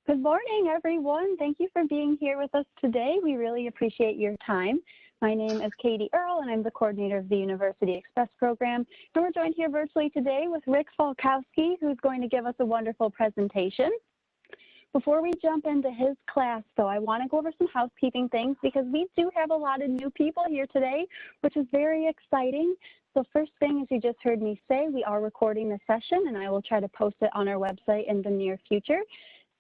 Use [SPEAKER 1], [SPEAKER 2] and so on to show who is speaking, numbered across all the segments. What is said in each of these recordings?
[SPEAKER 1] Good morning, everyone. Thank you for being here with us today. We really appreciate your time. My name is Katie Earle, and I'm the coordinator of the University Express program. And we're joined here virtually today with Rick Falkowski, who's going to give us a wonderful presentation. Before we jump into his class, though, I want to go over some housekeeping things because we do have a lot of new people here today, which is very exciting. So first thing, as you just heard me say, we are recording the session, and I will try to post it on our website in the near future.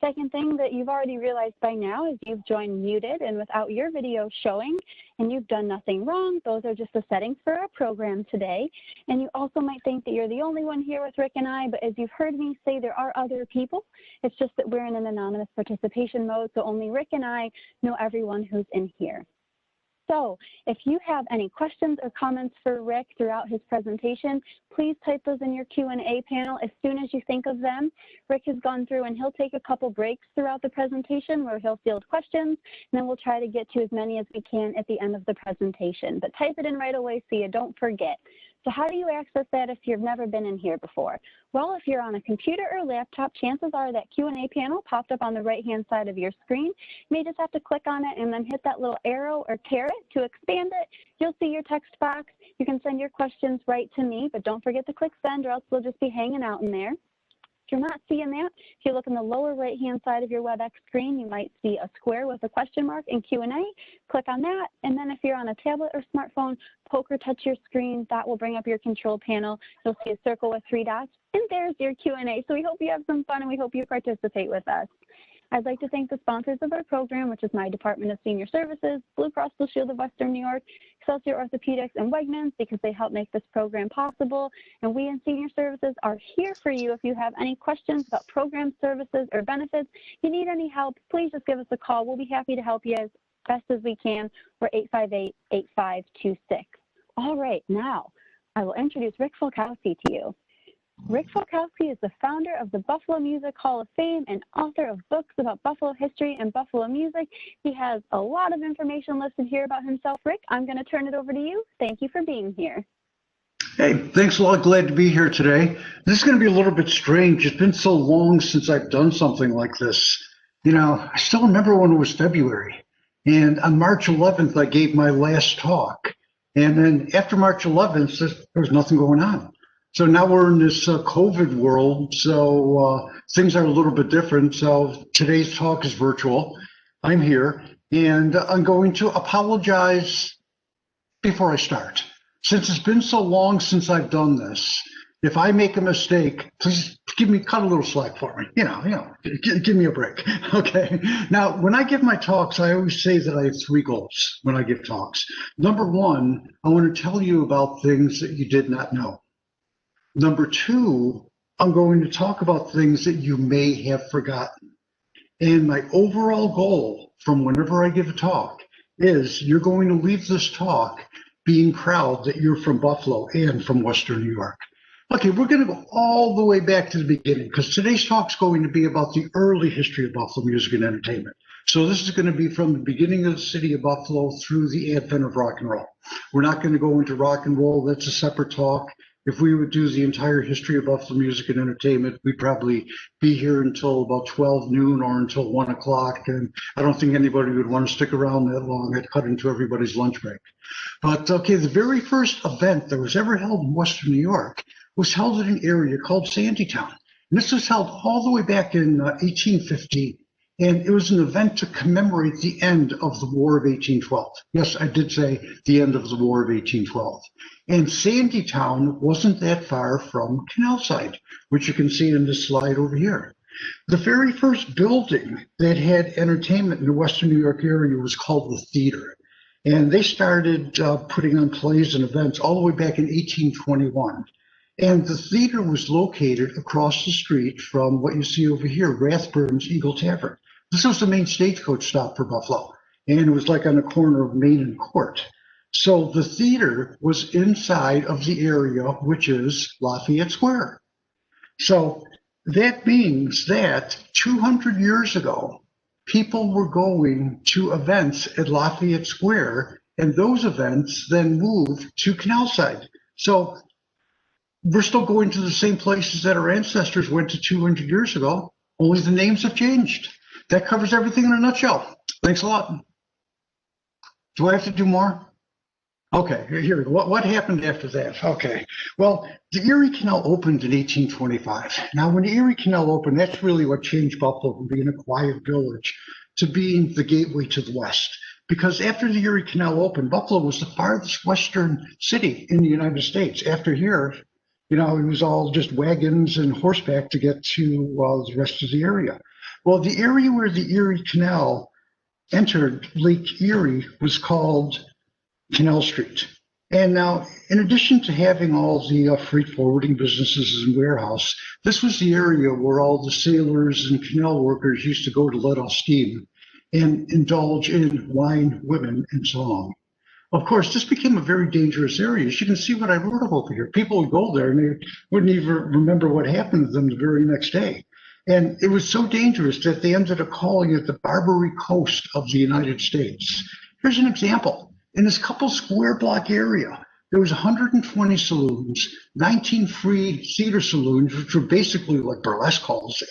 [SPEAKER 1] Second thing that you've already realized by now is you've joined muted and without your video showing, and you've done nothing wrong. Those are just the settings for our program today. And you also might think that you're the only one here with Rick and I, but as you've heard me say, there are other people. It's just that we're in an anonymous participation mode, so only Rick and I know everyone who's in here. So if you have any questions or comments for Rick throughout his presentation, please type those in your Q&A panel as soon as you think of them. Rick has gone through and he'll take a couple breaks throughout the presentation where he'll field questions, and then we'll try to get to as many as we can at the end of the presentation. But type it in right away so you don't forget. So how do you access that if you've never been in here before? Well, if you're on a computer or laptop, chances are that Q&A panel popped up on the right-hand side of your screen. You may just have to click on it and then hit that little arrow or caret to expand it. You'll see your text box. You can send your questions right to me, but don't forget to click send or else they'll just be hanging out in there. If you're not seeing that, if you look in the lower right-hand side of your WebEx screen, you might see a square with a question mark and Q&A. Click on that, and then if you're on a tablet or smartphone, poke or touch your screen. That will bring up your control panel. You'll see a circle with 3 dots, and there's your Q&A. So we hope you have some fun, and we hope you participate with us. I'd like to thank the sponsors of our program, which is my Department of Senior Services, Blue Cross Blue Shield of Western New York, Excelsior Orthopedics, and Wegmans, because they help make this program possible. And we in Senior Services are here for you if you have any questions about program services or benefits. If you need any help, please just give us a call. We'll be happy to help you as best as we can. We're 858-8526. All right, now I will introduce Rick Falkowski to you. Rick Falkowski is the founder of the Buffalo Music Hall of Fame and author of books about Buffalo history and Buffalo music. He has a lot of information listed here about himself. Rick, I'm going to turn it over to you. Thank you for being here.
[SPEAKER 2] Hey, thanks a lot. Glad to be here today. This is going to be a little bit strange. It's been so long since I've done something like this. You know, I still remember when it was February, and on March 11th, I gave my last talk. And then after March 11th, there was nothing going on. So now we're in this COVID world, so things are a little bit different. So today's talk is virtual. I'm here, and I'm going to apologize before I start. Since it's been so long since I've done this, if I make a mistake, please cut a little slack for me. Give me a break. Okay. Now, when I give my talks, I always say that I have 3 goals when I give talks. Number 1, I want to tell you about things that you did not know. Number 2, I'm going to talk about things that you may have forgotten. And my overall goal from whenever I give a talk is you're going to leave this talk being proud that you're from Buffalo and from Western New York. Okay, we're going to go all the way back to the beginning because today's talk is going to be about the early history of Buffalo music and entertainment. So this is going to be from the beginning of the city of Buffalo through the advent of rock and roll. We're not going to go into rock and roll. That's a separate talk. If we would do the entire history of Buffalo music and entertainment, we'd probably be here until about 12 noon or until 1 o'clock. And I don't think anybody would want to stick around that long. I'd cut into everybody's lunch break. But okay, the very first event that was ever held in Western New York was held in an area called Sandytown. And this was held all the way back in 1815. And it was an event to commemorate the end of the War of 1812. Yes, I did say the end of the War of 1812. And Sandytown wasn't that far from Canalside, which you can see in this slide over here. The very first building that had entertainment in the Western New York area was called the Theater. And they started putting on plays and events all the way back in 1821. And the theater was located across the street from what you see over here, Rathburn's Eagle Tavern. This was the main stagecoach stop for Buffalo, and it was like on the corner of Main and Court. So the theater was inside of the area, which is Lafayette Square. So that means that 200 years ago, people were going to events at Lafayette Square, and those events then moved to Canalside. So we're still going to the same places that our ancestors went to 200 years ago, only the names have changed. that covers everything in a nutshell. Thanks a lot. Do I have to do more? Okay, here, what happened after that? Okay, well, the Erie Canal opened in 1825. Now, when the Erie Canal opened, that's really what changed Buffalo from being a quiet village to being the gateway to the West. Because after the Erie Canal opened, Buffalo was the farthest western city in the United States. After here, it was all just wagons and horseback to get to the rest of the area. Well, the area where the Erie Canal entered Lake Erie was called Canal Street. And now, in addition to having all the freight forwarding businesses and warehouse, this was the area where all the sailors and canal workers used to go to let off steam and indulge in wine, women, and song. Of course, this became a very dangerous area. As you can see what I wrote up over here. People would go there and they wouldn't even remember what happened to them the very next day. And it was so dangerous that they ended up calling it the Barbary Coast of the United States. Here's an example. In this couple square block area, there was 120 saloons, 19 free theater saloons, which were basically like burlesque halls.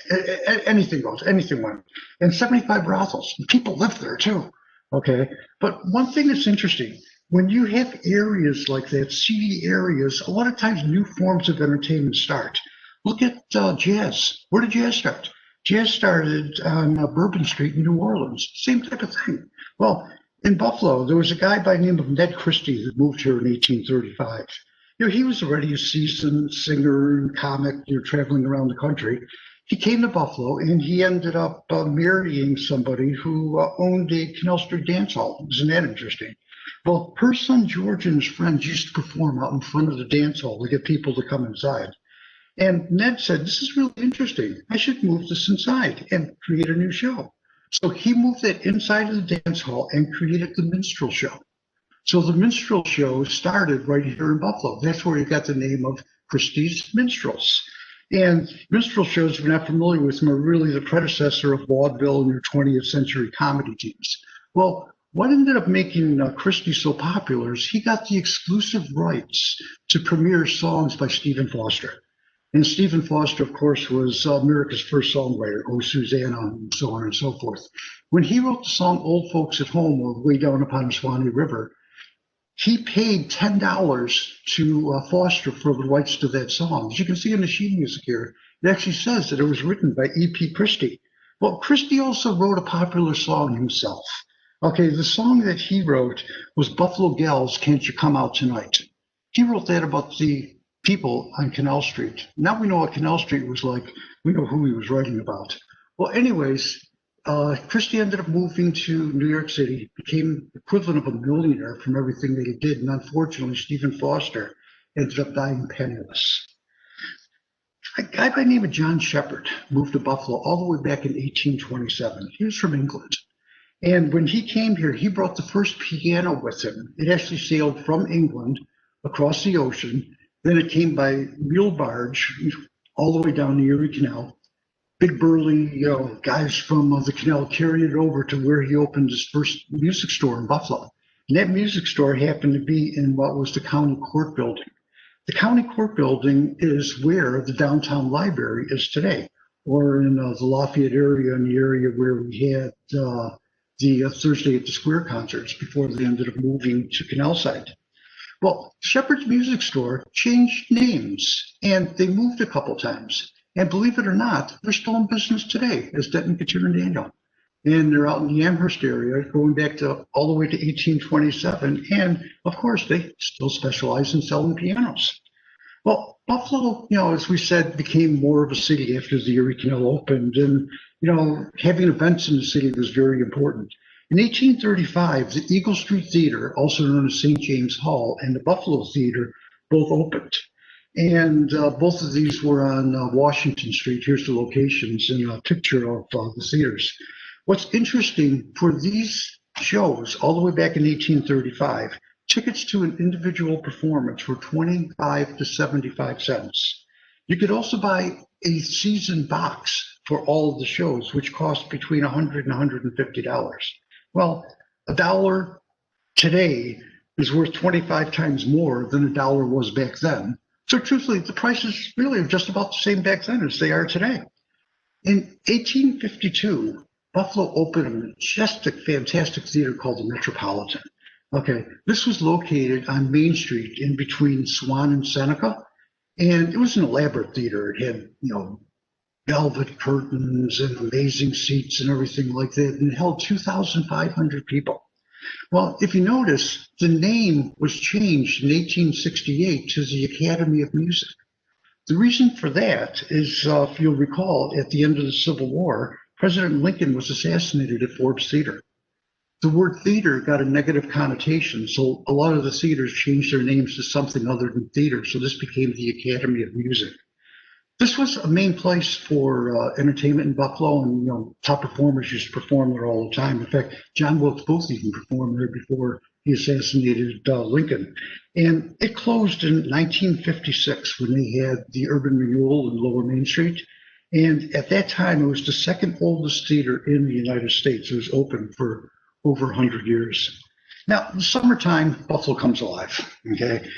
[SPEAKER 2] Anything goes, anything went. And 75 brothels. People lived there too. Okay. But one thing that's interesting, when you have areas like that, seedy areas, a lot of times new forms of entertainment start. Look at jazz. Where did jazz start? Jazz started on Bourbon Street in New Orleans. Same type of thing. Well, in Buffalo, there was a guy by the name of Ned Christy that moved here in 1835. He was already a seasoned singer and comic, traveling around the country. He came to Buffalo and he ended up marrying somebody who owned a Canal Street dance hall. Isn't that interesting? Well, her son George and his friends used to perform out in front of the dance hall to get people to come inside. And Ned said, this is really interesting. I should move this inside and create a new show. So he moved it inside of the dance hall and created the Minstrel Show. So the Minstrel Show started right here in Buffalo. That's where he got the name of Christy's Minstrels. And minstrel shows, if you're not familiar with them, are really the predecessor of vaudeville and your 20th century comedy teams. Well, what ended up making Christy so popular is he got the exclusive rights to premiere songs by Stephen Foster. And Stephen Foster, of course, was America's first songwriter, Oh Susanna, and so on and so forth. When he wrote the song Old Folks at Home or Way Down Upon the Swanee River, he paid $10 to Foster for the rights to that song. As you can see in the sheet music here, it actually says that it was written by E.P. Christy. Well, Christy also wrote a popular song himself. Okay, the song that he wrote was Buffalo Gals, Can't You Come Out Tonight? He wrote that about the people on Canal Street. Now we know what Canal Street was like. We know who he was writing about. Well, anyways, Christy ended up moving to New York City, became equivalent of a millionaire from everything that he did. And unfortunately, Stephen Foster ended up dying penniless. A guy by the name of John Shepherd moved to Buffalo all the way back in 1827. He was from England. And when he came here, he brought the first piano with him. It actually sailed from England across the ocean. Then it came by mule barge all the way down the Erie Canal. Big burly guys from the canal carried it over to where he opened his first music store in Buffalo. And that music store happened to be in what was the county court building. The county court building is where the downtown library is today, or in the Lafayette area, in the area where we had the Thursday at the Square concerts before they ended up moving to Canal Side. Well, Shepherd's Music Store changed names, and they moved a couple times. And believe it or not, they're still in business today as Denton, Couture, and Daniel. And they're out in the Amherst area, going back to all the way to 1827. And of course, they still specialize in selling pianos. Well, Buffalo, as we said, became more of a city after the Erie Canal opened. And, having events in the city was very important. In 1835, the Eagle Street Theater, also known as St. James Hall, and the Buffalo Theater both opened. And both of these were on Washington Street. Here's the locations and a picture of the theaters. What's interesting, for these shows, all the way back in 1835, tickets to an individual performance were 25 to 75 cents. You could also buy a season box for all of the shows, which cost between $100 and $150. Well, $1 today is worth 25 times more than $1 was back then. So truthfully, the prices really are just about the same back then as they are today. In 1852, Buffalo opened a majestic, fantastic theater called the Metropolitan. Okay, this was located on Main Street in between Swan and Seneca, and it was an elaborate theater. It had, velvet curtains and amazing seats and everything like that, and it held 2,500 people. Well, if you notice, the name was changed in 1868 to the Academy of Music. The reason for that is, if you'll recall, at the end of the Civil War, President Lincoln was assassinated at Forbes Theater. The word theater got a negative connotation, so a lot of the theaters changed their names to something other than theater, so this became the Academy of Music. This was a main place for entertainment in Buffalo, and top performers used to perform there all the time. In fact, John Wilkes Booth even performed there before he assassinated Lincoln. And it closed in 1956 when they had the urban renewal in Lower Main Street. And at that time, it was the second oldest theater in the United States. It was open for over 100 years. Now, in the summertime, Buffalo comes alive, okay?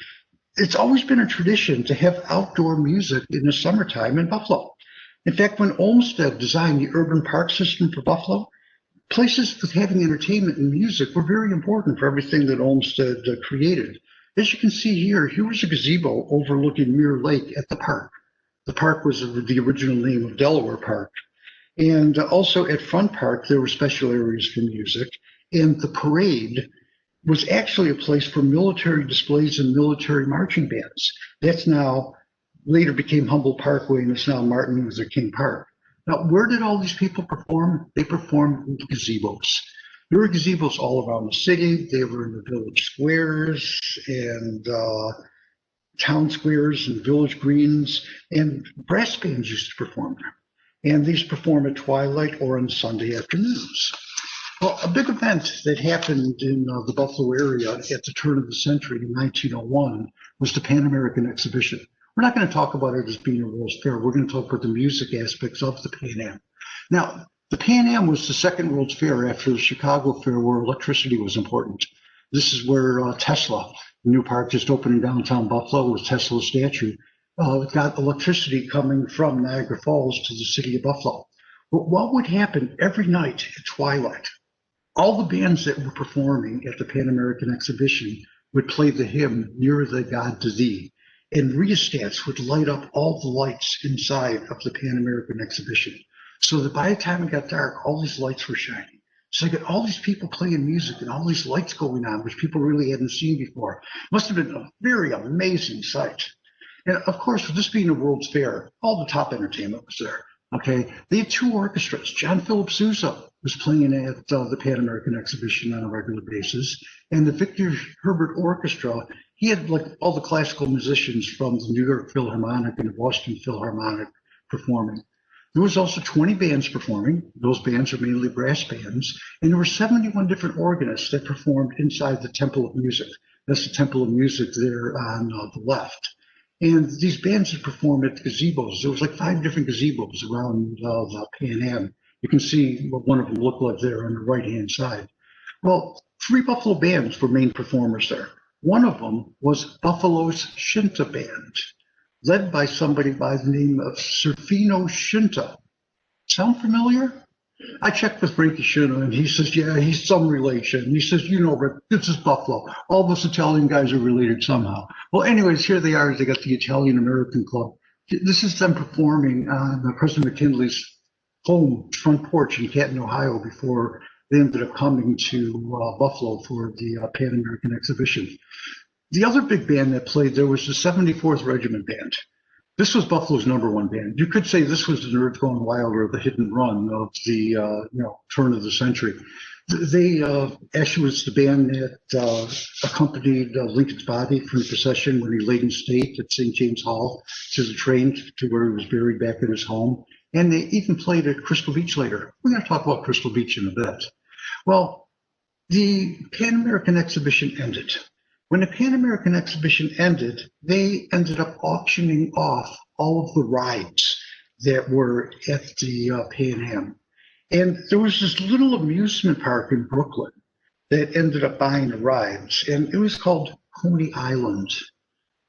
[SPEAKER 2] It's always been a tradition to have outdoor music in the summertime in Buffalo. In fact, when Olmsted designed the urban park system for Buffalo, places with having entertainment and music were very important for everything that Olmsted created. As you can see here was a gazebo overlooking Mirror Lake at the park. The park was the original name of Delaware Park. And also at Front Park, there were special areas for music. And the parade was actually a place for military displays and military marching bands. That's now later became Humboldt Parkway, and it's now Martin Luther King Park. Now, where did all these people perform? They performed in gazebos. There were gazebos all around the city. They were in the village squares and town squares and village greens, and brass bands used to perform there. And these perform at twilight or on Sunday afternoons. Well, a big event that happened in the Buffalo area at the turn of the century in 1901 was the Pan American Exhibition. We're not going to talk about it as being a World's Fair. We're going to talk about the music aspects of the Pan Am. Now, the Pan Am was the second World's Fair after the Chicago Fair, where electricity was important. This is where Tesla, the new park just opened in downtown Buffalo with Tesla's statue, got electricity coming from Niagara Falls to the city of Buffalo. But what would happen every night at twilight? All the bands that were performing at the Pan American Exhibition would play the hymn, Nearer Thy God to Thee, and rheostats would light up all the lights inside of the Pan American Exhibition, so that by the time it got dark, all these lights were shining. So they got all these people playing music and all these lights going on, which people really hadn't seen before. Must have been a very amazing sight. And of course, with this being a World's Fair, all the top entertainment was there. Okay, they had two orchestras. John Philip Sousa was playing at the Pan American Exhibition on a regular basis, and the Victor Herbert Orchestra, he had like all the classical musicians from the New York Philharmonic and the Boston Philharmonic performing. There was also 20 bands performing. Those bands are mainly brass bands, and there were 71 different organists that performed inside the Temple of Music. That's the Temple of Music there on the left. And these bands that performed at gazebos, there was like 5 different gazebos around the Pan Am. You can see what one of them looked like there on the right-hand side. Well, 3 Buffalo bands were main performers there. One of them was Buffalo's Shinta Band, led by somebody by the name of Serafino Shinta. Sound familiar? I checked with Frankie Shinta, and he says, yeah, he's some relation. He says, Rick, this is Buffalo. All of us Italian guys are related somehow. Well, anyways, here they are. They got the Italian American Club. This is them performing on President McKinley's home front porch in Canton, Ohio, before they ended up coming to Buffalo for the Pan American Exhibition. The other big band that played there was the 74th Regiment Band. This was Buffalo's #1 band. You could say this was the Nerds Going Wild or the hit and run of the turn of the century. They actually was the band that accompanied Lincoln's body from the procession when he laid in state at St. James Hall to the train to where he was buried back in his home. And they even played at Crystal Beach later. We're going to talk about Crystal Beach in a bit. Well, the Pan American Exhibition ended. When the Pan American Exhibition ended, they ended up auctioning off all of the rides that were at the Pan Am. And there was this little amusement park in Brooklyn that ended up buying the rides, and it was called Coney Island.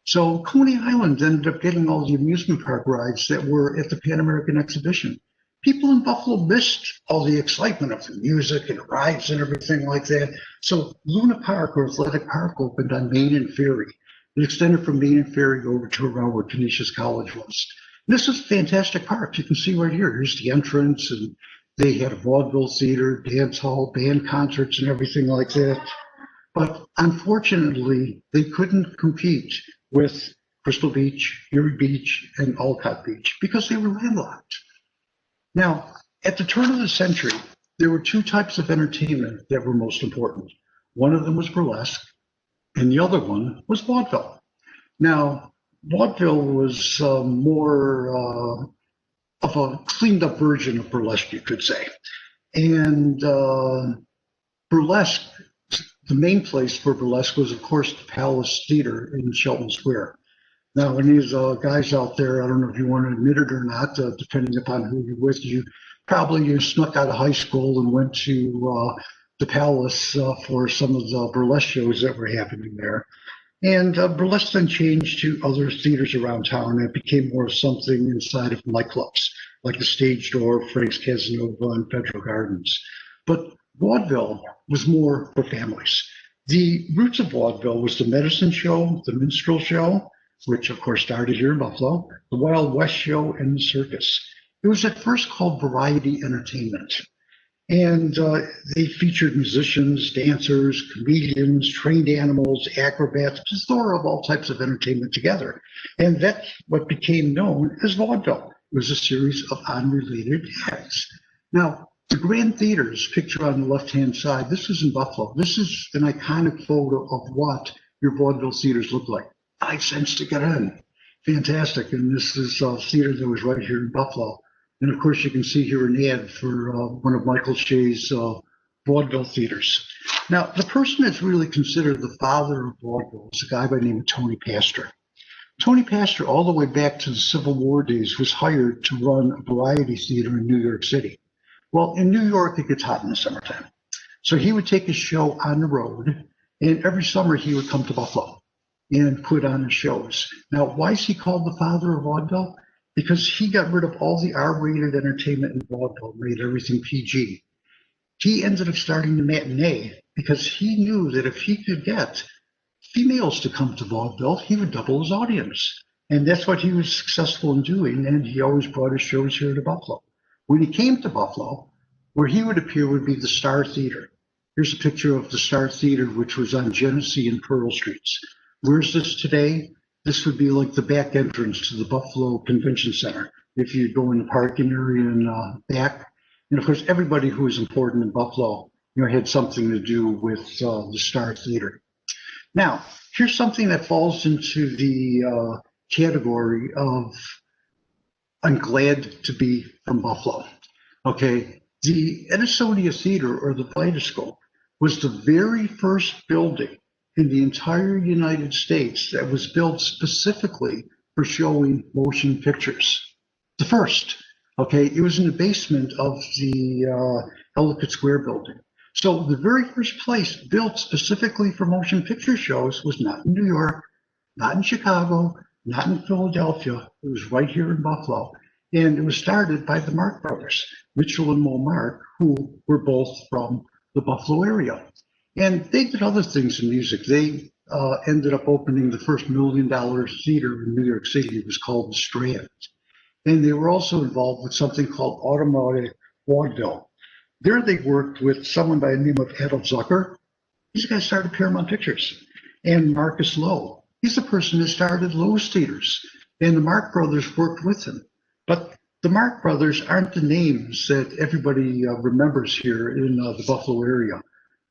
[SPEAKER 2] So Coney Island ended up getting all the amusement park rides that were at the Pan American Exhibition. people in Buffalo missed all the excitement of the music and rides and everything like that. So Luna Park, or Athletic Park, opened on Main and Ferry. It extended from Main and Ferry over to around where Canisius College was. And this is a fantastic park. You can see right here. Here's the entrance, and they had a vaudeville theater, dance hall, band concerts, and everything like that. But unfortunately, they couldn't compete with Crystal Beach, Erie Beach, and Olcott Beach because they were landlocked. Now, at the turn of the century, there were two types of entertainment that were most important. One of them was burlesque, and the other one was vaudeville. Now, vaudeville was more of a cleaned up version of burlesque, you could say. And burlesque, the main place for burlesque was, of course, the Palace Theater in Shelton Square. Now, when these guys out there, I don't know if you want to admit it or not, depending upon who you're with, you snuck out of high school and went to the Palace for some of the burlesque shows that were happening there. And burlesque then changed to other theaters around town, and it became more something inside of nightclubs, like the Stage Door, Frank's Casanova, and Federal Gardens. But vaudeville was more for families. The roots of vaudeville was the medicine show, the minstrel show, which of course started here in Buffalo, the Wild West show, and the circus. It was at first called variety entertainment. And they featured musicians, dancers, comedians, trained animals, acrobats, a plethora of all types of entertainment together. And that's what became known as vaudeville. It was a series of unrelated acts. Now, the Grand Theaters picture on the left-hand side, this is in Buffalo. This is an iconic photo of what your vaudeville theaters look like. 5 cents to get in. Fantastic. And this is a theater that was right here in Buffalo. And of course, you can see here an ad for one of Michael Shea's vaudeville theaters. Now, the person that's really considered the father of vaudeville is a guy by the name of Tony Pastor. Tony Pastor, all the way back to the Civil War days, was hired to run a variety theater in New York City. Well, in New York, it gets hot in the summertime. So he would take his show on the road, and every summer he would come to Buffalo and put on his shows. Now, why is he called the father of vaudeville? Because he got rid of all the R-rated entertainment in vaudeville, made everything PG. He ended up starting the matinee because he knew that if he could get females to come to vaudeville, he would double his audience. And that's what he was successful in doing, and he always brought his shows here to Buffalo. When he came to Buffalo, where he would appear would be the Star Theater. Here's a picture of the Star Theater, which was on Genesee and Pearl Streets. Where's this today? This would be like the back entrance to the Buffalo Convention Center. If you go in the parking area and back, and of course, everybody who was important in Buffalo, had something to do with the Star Theater. Now, here's something that falls into the category of I'm glad to be from Buffalo. Okay, the Edison Theater, or the Kaleidoscope, was the very first building in the entire United States that was built specifically for showing motion pictures. The first, okay, it was in the basement of the Ellicott Square building. So the very first place built specifically for motion picture shows was not in New York, not in Chicago, not in Philadelphia. It was right here in Buffalo. And it was started by the Mark brothers, Mitchell and Mo Mark, who were both from the Buffalo area. And they did other things in music. They ended up opening the first $1 million theater in New York City. It was called the Strand. And they were also involved with something called automatic vaudeville. There they worked with someone by the name of Adolf Zucker. He's the guy who started Paramount Pictures. And Marcus Lowe. He's the person that started Lowe's Theaters. And the Mark brothers worked with him. But the Mark brothers aren't the names that everybody remembers here in the Buffalo area.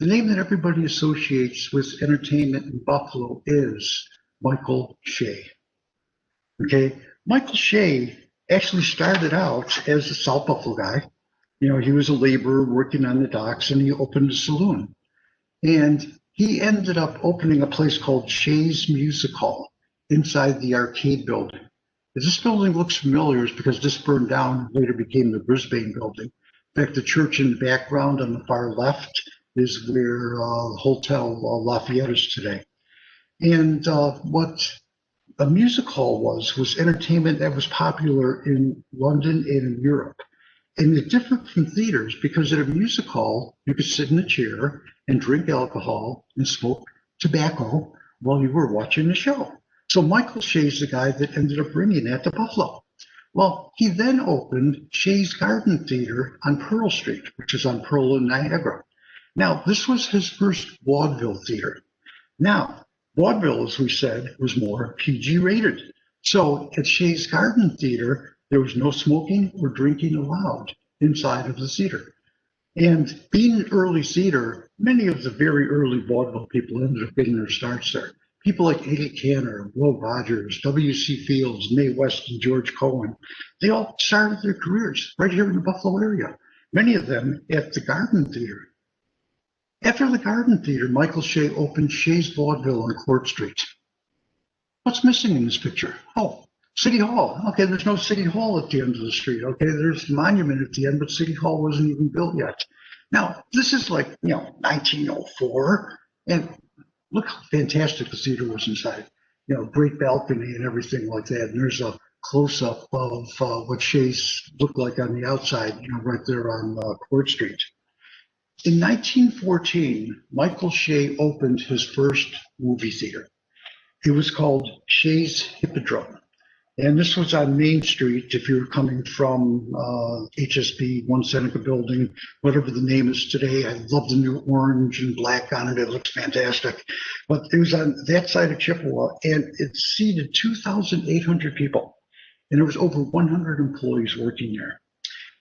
[SPEAKER 2] The name that everybody associates with entertainment in Buffalo is Michael Shea. Okay, Michael Shea actually started out as a South Buffalo guy. He was a laborer working on the docks, and he opened a saloon. And he ended up opening a place called Shea's Music Hall inside the arcade building. If this building looks familiar, it's because this burned down, later became the Brisbane building. In fact, the church in the background on the far left is where Hotel Lafayette is today. And what a music hall was entertainment that was popular in London and in Europe. And it differed from theaters because at a music hall, you could sit in a chair and drink alcohol and smoke tobacco while you were watching the show. So Michael Shea's the guy that ended up bringing that to Buffalo. Well, he then opened Shea's Garden Theater on Pearl Street, which is on Pearl and Niagara. Now, this was his first vaudeville theater. Now, vaudeville, as we said, was more PG rated. So at Shea's Garden Theater, there was no smoking or drinking allowed inside of the theater. And being an early theater, many of the very early vaudeville people ended up getting their starts there. People like Eddie Cantor, Will Rogers, W.C. Fields, Mae West, and George Cohen, they all started their careers right here in the Buffalo area, many of them at the Garden Theater. After the Garden Theater, Michael Shea opened Shea's Vaudeville on Court Street. What's missing in this picture? Oh, City Hall. Okay, there's no City Hall at the end of the street. Okay, there's the monument at the end, but City Hall wasn't even built yet. Now, this is like, 1904, and look how fantastic the theater was inside. Great balcony and everything like that. And there's a close-up of what Shea's looked like on the outside, right there on Court Street. In 1914, Michael Shea opened his first movie theater. It was called Shea's Hippodrome. And this was on Main Street, if you were coming from HSB, One Seneca Building, whatever the name is today. I love the new orange and black on it. It looks fantastic. But it was on that side of Chippewa, and it seated 2,800 people. And there was over 100 employees working there.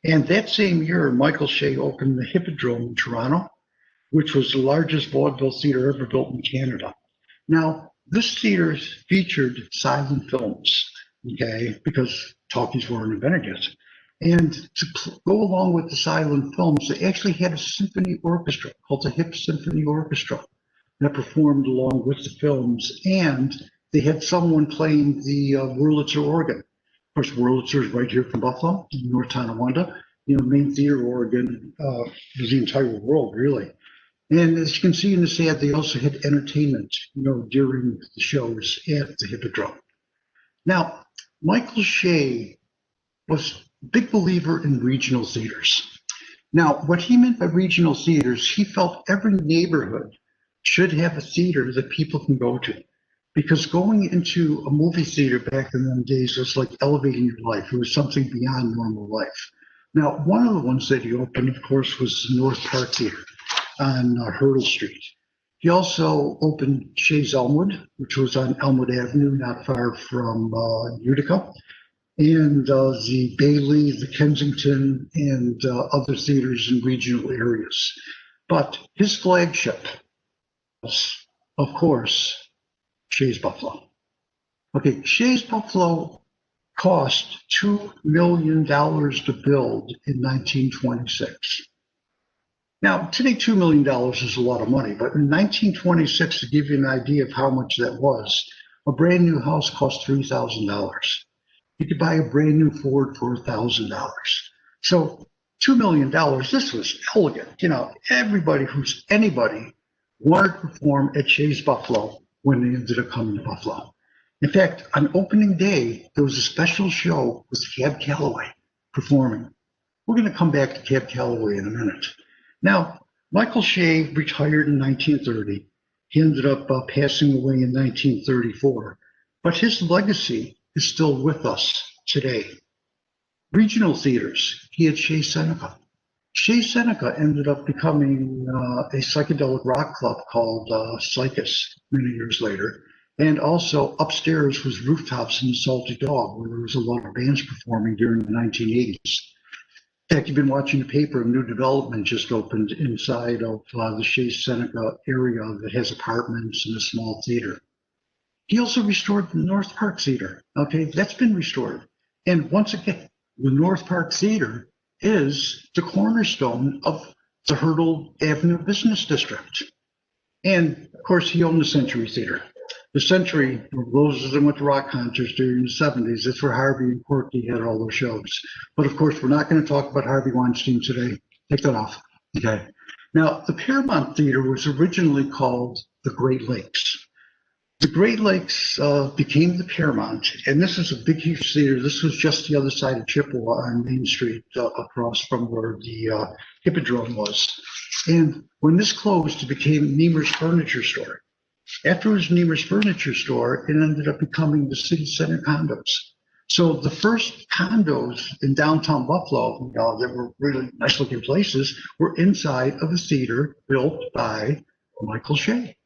[SPEAKER 2] And that same year, Michael Shea opened the Hippodrome in Toronto, which was the largest vaudeville theater ever built in Canada. Now, this theater featured silent films. Okay, because talkies weren't invented yet. And to go along with the silent films, they actually had a symphony orchestra called the Hip Symphony Orchestra that performed along with the films. And they had someone playing the Wurlitzer organ. Of course, Wurlitzer is right here from Buffalo, North Tonawanda. Main theater organ was the entire world, really. And as you can see in this ad, they also had entertainment, during the shows at the Hippodrome. Now, Michael Shea was a big believer in regional theaters. Now, what he meant by regional theaters, he felt every neighborhood should have a theater that people can go to. Because going into a movie theater back in them days was like elevating your life. It was something beyond normal life. Now, one of the ones that he opened, of course, was the North Park Theater on Hurdle Street. He also opened Shea's Elmwood, which was on Elmwood Avenue, not far from Utica, and the Bailey, the Kensington, and other theaters in regional areas. But his flagship was, of course, Shea's Buffalo. Okay, Shea's Buffalo cost $2 million to build in 1926. Now, today, $2 million is a lot of money, but in 1926, to give you an idea of how much that was, a brand new house cost $3,000. You could buy a brand new Ford for $1,000. So $2 million, this was elegant. Anybody wanted to perform at Shea's Buffalo when they ended up coming to Buffalo. In fact, on opening day, there was a special show with Cab Calloway performing. We're going to come back to Cab Calloway in a minute. Now, Michael Shea retired in 1930. He ended up passing away in 1934, but his legacy is still with us today. Regional theaters, he had Shea Seneca. Shea Seneca ended up becoming a psychedelic rock club called Psychus many years later. And also upstairs was Rooftops in the Salty Dog, where there was a lot of bands performing during the 1980s. In fact, you've been watching the paper, a new development just opened inside of the Shea Seneca area that has apartments and a small theater. He also restored the North Park Theater. Okay, that's been restored. And once again, the North Park Theater is the cornerstone of the Hurdle Avenue Business District. And of course, he owned the Century Theater. The Century, those that went to rock concerts during the 70s, that's where Harvey and Corky had all their shows. But of course, we're not going to talk about Harvey Weinstein today. Take that off. Okay. Now, the Paramount Theater was originally called the Great Lakes. The Great Lakes became the Paramount, and this is a big, huge theater. This was just the other side of Chippewa on Main Street, across from where the Hippodrome was. And when this closed, it became Niemer's Furniture Store. After it was Niemer's Furniture Store, it ended up becoming the City Center condos. So the first condos in downtown Buffalo, that were really nice-looking places, were inside of a theater built by Michael Shea.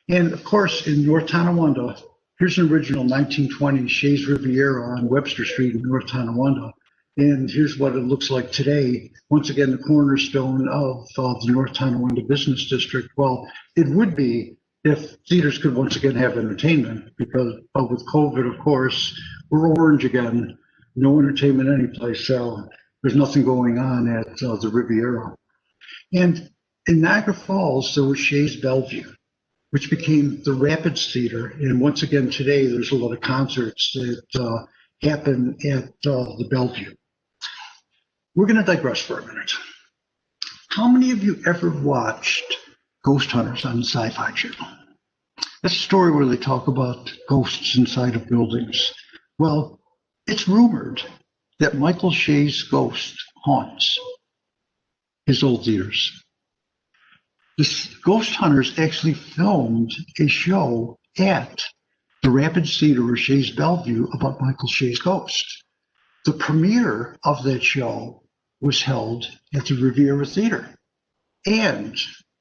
[SPEAKER 2] And of course, in North Tonawanda, here's an original 1920 Shea's Riviera on Webster Street in North Tonawanda. And here's what it looks like today. Once again, the cornerstone of the North Tonawanda Business District. Well, it would be if theaters could once again have entertainment, because with COVID, of course, we're orange again. No entertainment anyplace. So there's nothing going on at the Riviera. And in Niagara Falls, there was Shea's Bellevue, which became the Rapids Theater. And once again, today, there's a lot of concerts that happen at the Bellevue. We're going to digress for a minute. How many of you ever watched Ghost Hunters on the Sci-Fi Channel? That's a story where they talk about ghosts inside of buildings. Well, it's rumored that Michael Shea's ghost haunts his old theaters. The Ghost Hunters actually filmed a show at the Rapids Theater or Shea's Bellevue about Michael Shea's ghost. The premiere of that show was held at the Riviera Theater. And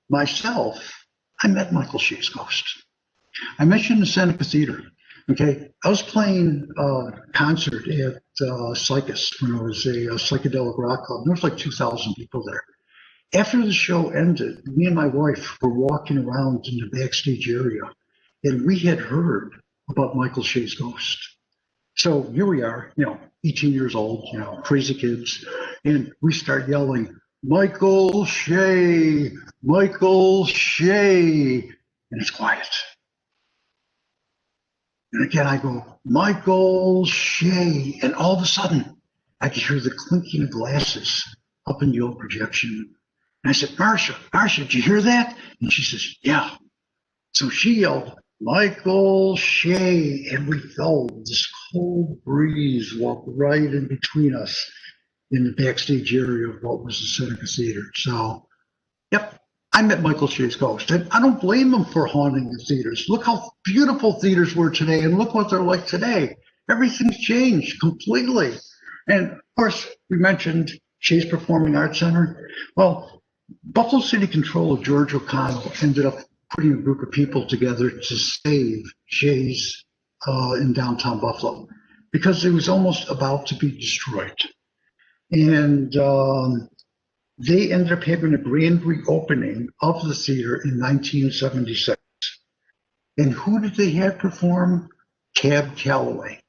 [SPEAKER 2] myself, I met Michael Shea's ghost. I mentioned the Seneca Theater. Okay, I was playing a concert at Psychus when I was a psychedelic rock club. There was like 2,000 people there. After the show ended, me and my wife were walking around in the backstage area, and we had heard about Michael Shea's ghost. So here we are, 18 years old, crazy kids, and we start yelling, "Michael Shea, Michael Shea," and it's quiet. And again, I go, "Michael Shea," and all of a sudden, I could hear the clinking of glasses up in the old projection. And I said, Marcia, did you hear that? And she says, "Yeah." So she yelled, "Michael Shea," and we felt this cold breeze walk right in between us in the backstage area of what was the Seneca Theater. So, yep, I met Michael Shea's ghost. And I don't blame him for haunting the theaters. Look how beautiful theaters were today, and look what they're like today. Everything's changed completely. And of course, we mentioned Shea's Performing Arts Center. Well, Buffalo City Controller George O'Connell ended up putting a group of people together to save Shea's in downtown Buffalo, because it was almost about to be destroyed. And they ended up having a grand reopening of the theater in 1976. And who did they have perform? Cab Calloway,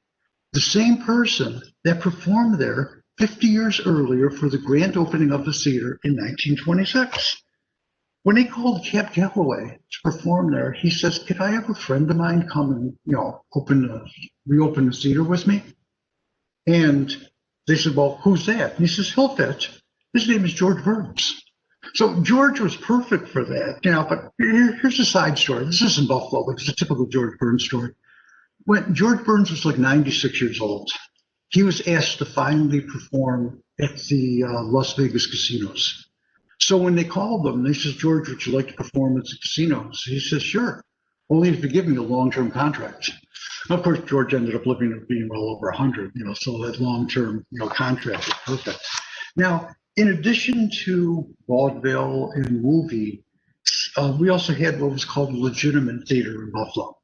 [SPEAKER 2] the same person that performed there 50 years earlier for the grand opening of the theater in 1926. When they called Cab Calloway to perform there, he says, "Could I have a friend of mine come and reopen the theater with me?" And they said, "Well, who's that?" And he says, "He'll fit. His name is George Burns." So George was perfect for that, but here's a side story. This isn't Buffalo, but it's a typical George Burns story. When George Burns was like 96 years old, he was asked to finally perform at the Las Vegas casinos. So when they called him, they said, "George, would you like to perform at the casinos?" He says, "Sure, only if you give me a long-term contract." Of course, George ended up living to being well over 100, so that long-term, contract is perfect. Now, in addition to vaudeville and movie, we also had what was called legitimate theater in Buffalo.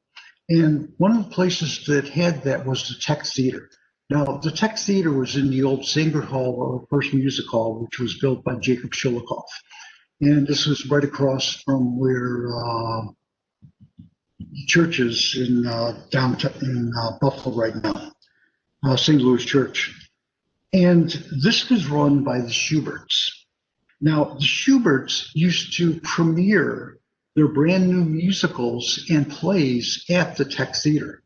[SPEAKER 2] And one of the places that had that was the Tech Theater. Now, the Tech Theater was in the old Sanger Hall, or First Music Hall, which was built by Jacob Shilikoff. And this was right across from where church is in downtown in Buffalo right now, St. Louis Church. And this was run by the Schuberts. Now, the Schuberts used to premiere their brand new musicals and plays at the Tech Theater,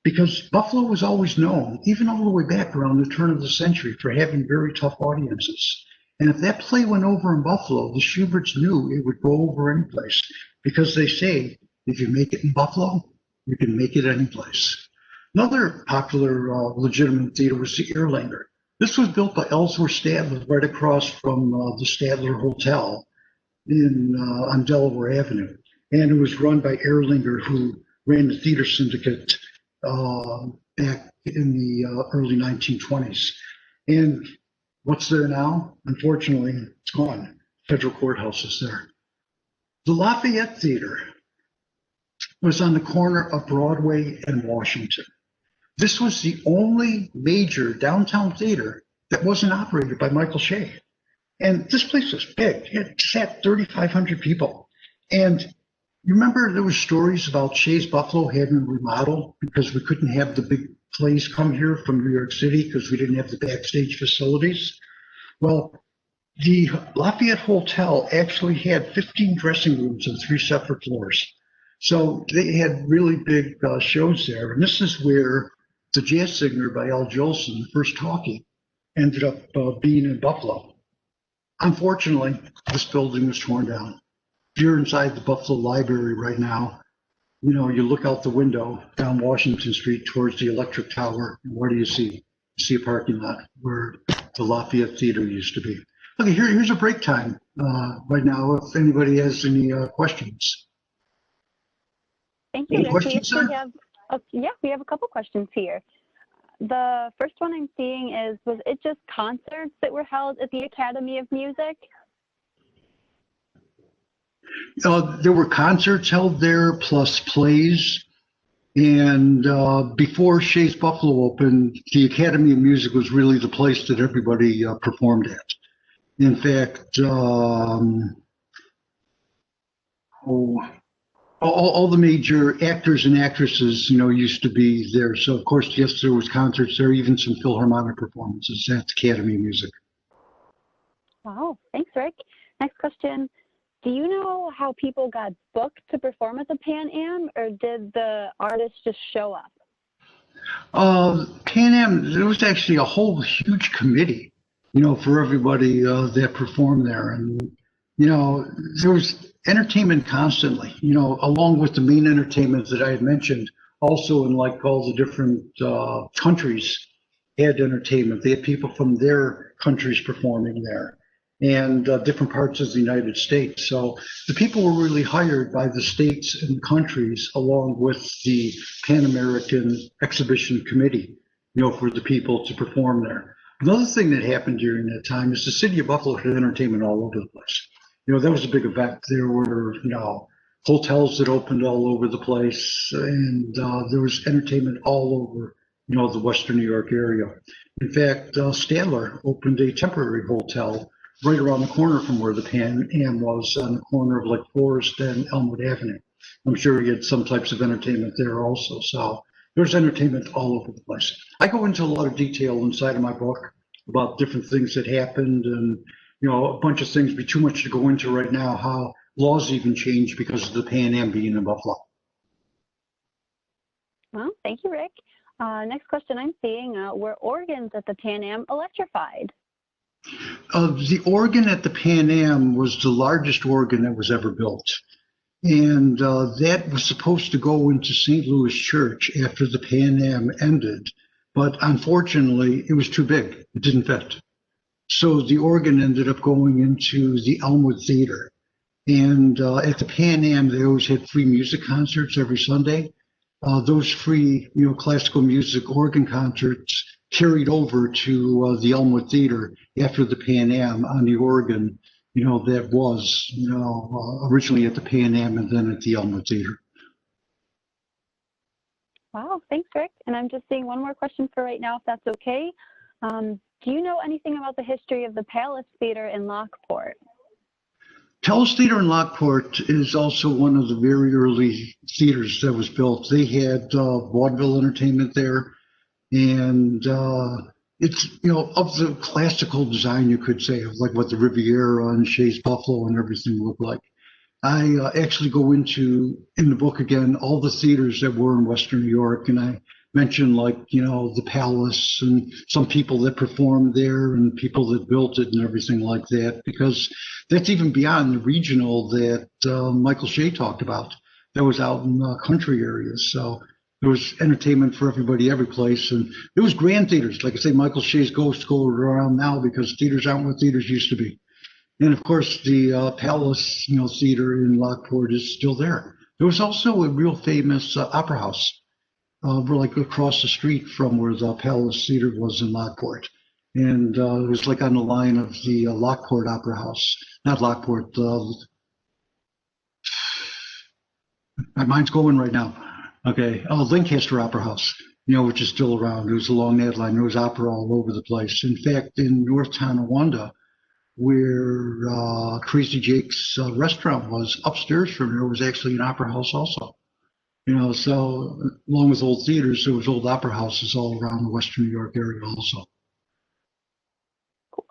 [SPEAKER 2] because Buffalo was always known, even all the way back around the turn of the century, for having very tough audiences. And if that play went over in Buffalo, the Schuberts knew it would go over any place, because they say, if you make it in Buffalo, You can make it any place. Another popular legitimate theater was the Erlanger. This was built by Ellsworth Statler right across from the Statler Hotel on Delaware Avenue. And it was run by Erlanger, who ran the theater syndicate back in the early 1920s. And what's there now? Unfortunately, it's gone. Federal courthouse is there. The Lafayette Theater was on the corner of Broadway and Washington. This was the only major downtown theater that wasn't operated by Michael Shea. And this place was big. It sat 3,500 people. And you remember there were stories about Shea's Buffalo having to remodel because we couldn't have the big plays come here from New York City because we didn't have the backstage facilities? Well, the Lafayette Hotel actually had 15 dressing rooms on 3 separate floors. So they had really big shows there. And this is where the jazz singer by Al Jolson, the first talkie, ended up being in Buffalo. Unfortunately, this building was torn down. If you're inside the Buffalo Library right now, you look out the window down Washington Street towards the Electric Tower, and what do you see? You see a parking lot where the Lafayette Theater used to be. Okay, here's a break time right now if anybody has any questions.
[SPEAKER 1] Thank you.
[SPEAKER 2] Any questions, sir?
[SPEAKER 1] We have a couple questions here. The first one I'm seeing is, was it just concerts that were held at the Academy of Music?
[SPEAKER 2] There were concerts held there, plus plays. And before Shea's Buffalo opened, the Academy of Music was really the place that everybody performed at. In fact, all the major actors and actresses, used to be there. So, of course, yes, there was concerts there, even some Philharmonic performances at the Academy of Music.
[SPEAKER 1] Wow, thanks, Rick. Next question. Do you know how people got booked to perform at the Pan Am, or did the artists just show up?
[SPEAKER 2] Pan Am, there was actually a whole huge committee, for everybody that performed there. And, there was entertainment constantly, along with the main entertainment that I had mentioned. Also in like all the different countries had entertainment. They had people from their countries performing there and different parts of the United States. So the people were really hired by the states and countries along with the Pan American Exhibition Committee, for the people to perform there. Another thing that happened during that time is the city of Buffalo had entertainment all over the place. That was a big event. There were, hotels that opened all over the place, and there was entertainment all over, the Western New York area. In fact, Statler opened a temporary hotel right around the corner from where the Pan Am was, on the corner of like Forest and Elmwood Avenue. I'm sure he had some types of entertainment there also. So there's entertainment all over the place. I go into a lot of detail inside of my book about different things that happened, and a bunch of things. Be too much to go into right now, how laws even changed because of the Pan Am being in Buffalo.
[SPEAKER 1] Well, thank you, Rick. Next question I'm seeing, were organs at the Pan Am electrified?
[SPEAKER 2] The organ at the Pan Am was the largest organ that was ever built. And that was supposed to go into St. Louis Church after the Pan Am ended. But unfortunately, it was too big. It didn't fit. So the organ ended up going into the Elmwood Theater. And at the Pan Am, they always had free music concerts every Sunday. Those free, classical music organ concerts carried over to the Elmwood Theater after the Pan Am on the organ, that was, originally at the Pan Am and then at the Elmwood Theater.
[SPEAKER 1] Wow, thanks, Rick. And I'm just seeing one more question for right now, if that's okay. Do you know anything about the history of the Palace Theater in Lockport?
[SPEAKER 2] Palace Theater in Lockport is also one of the very early theaters that was built. They had vaudeville entertainment there, and it's, of the classical design, you could say, of like what the Riviera and Shea's Buffalo and everything looked like. I actually go into, in the book again, all the theaters that were in Western New York, and I mention like, the Palace and some people that performed there and people that built it and everything like that, because that's even beyond the regional that Michael Shea talked about. that was out in country areas. So there was entertainment for everybody, every place. And there was grand theaters. Like I say, Michael Shea's Ghost go around now because theaters aren't what theaters used to be. And of course, the Palace, theater in Lockport is still there. There was also a real famous opera house, like across the street from where the Palace Theater was in Lockport. And it was like on the line of the Lockport Opera House, not Lockport. My mind's going right now. Okay, Lancaster Opera House, which is still around. It was along that line. There was opera all over the place. In fact, in North Tonawanda, where Crazy Jake's restaurant was, upstairs from there was actually an opera house also. So along with old theaters, there was old opera houses all around the Western New York area also.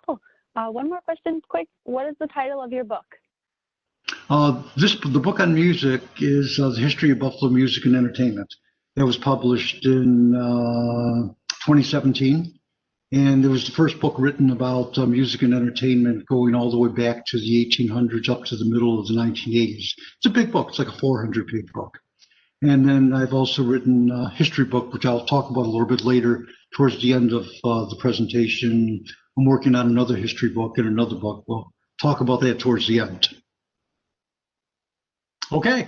[SPEAKER 1] Cool. One more question, quick. What is the title of your book?
[SPEAKER 2] The book on music is The History of Buffalo Music and Entertainment. That was published in 2017. And it was the first book written about music and entertainment going all the way back to the 1800s up to the middle of the 1980s. It's a big book. It's like a 400-page book. And then I've also written a history book, which I'll talk about a little bit later towards the end of the presentation. I'm working on another history book and another book. We'll talk about that towards the end. Okay,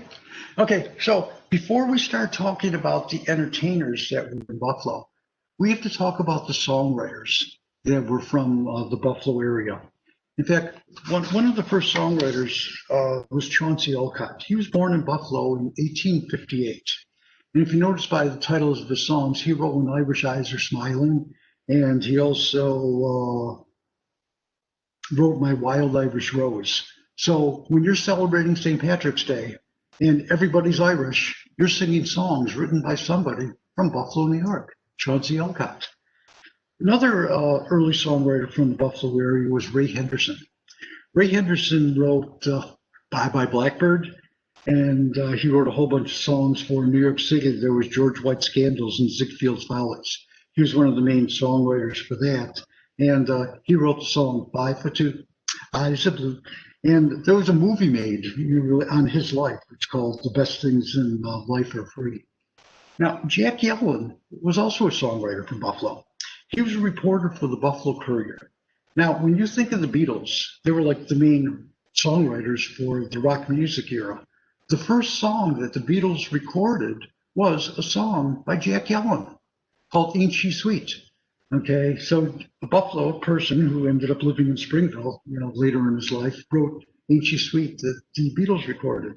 [SPEAKER 2] so before we start talking about the entertainers that were in Buffalo, we have to talk about the songwriters that were from the Buffalo area. In fact, one of the first songwriters was Chauncey Olcott. He was born in Buffalo in 1858. And if you notice by the titles of his songs, he wrote When Irish Eyes Are Smiling, and he also wrote My Wild Irish Rose. So when you're celebrating St. Patrick's Day and everybody's Irish, you're singing songs written by somebody from Buffalo, New York, Chauncey Olcott. Another early songwriter from the Buffalo area was Ray Henderson. Ray Henderson wrote Bye Bye Blackbird, and he wrote a whole bunch of songs for New York City. There was George White's Scandals and Ziegfeld's Follies. He was one of the main songwriters for that. And he wrote the song Bye for Two, Eyes of Blue. And there was a movie made on his life. It's called The Best Things in Life Are Free. Now, Jack Yellen was also a songwriter from Buffalo. He was a reporter for the Buffalo Courier. Now, when you think of the Beatles, they were like the main songwriters for the rock music era. The first song that the Beatles recorded was a song by Jack Yellen called Ain't She Sweet? Okay, so a Buffalo person who ended up living in Springville, later in his life, wrote Ain't She Sweet that the Beatles recorded.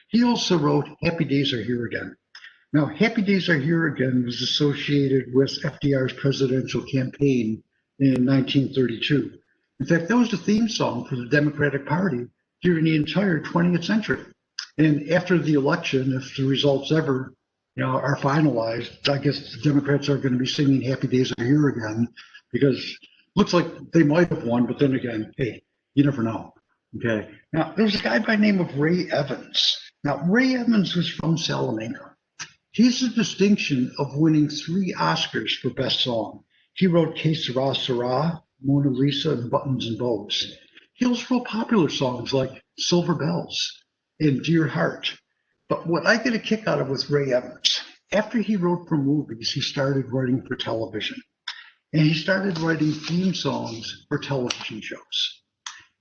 [SPEAKER 2] He also wrote Happy Days Are Here Again. Now, Happy Days Are Here Again was associated with FDR's presidential campaign in 1932. In fact, that was the theme song for the Democratic Party during the entire 20th century. And after the election, if the results ever are finalized, I guess the Democrats are going to be singing Happy Days Are Here Again, because looks like they might have won, but then again, hey, you never know. Okay. Now, there's a guy by the name of Ray Evans. Now, Ray Evans was from Salamanca. He's the distinction of winning 3 Oscars for Best Song. He wrote Que Sera Sera, Mona Lisa, and Buttons and Bows. He also wrote popular songs like Silver Bells and Dear Heart. But what I get a kick out of with Ray Evans, after he wrote for movies, he started writing for television. And he started writing theme songs for television shows.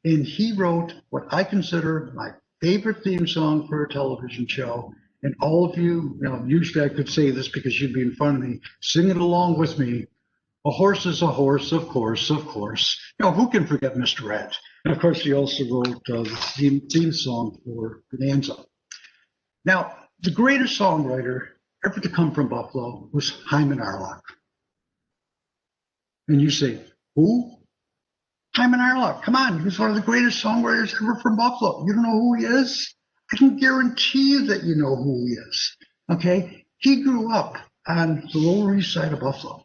[SPEAKER 2] And he wrote what I consider my favorite theme song for a television show. And all of you, usually I could say this because you'd be in front of me, sing it along with me. A horse is a horse, of course, of course. Who can forget Mr. Ed? And of course, he also wrote the theme song for Bonanza. Now, the greatest songwriter ever to come from Buffalo was Hyman Arlock. And you say, who? Hyman Arlock, come on, he was one of the greatest songwriters ever from Buffalo. You don't know who he is? I can guarantee you that you know who he is, okay? He grew up on the Lower East Side of Buffalo,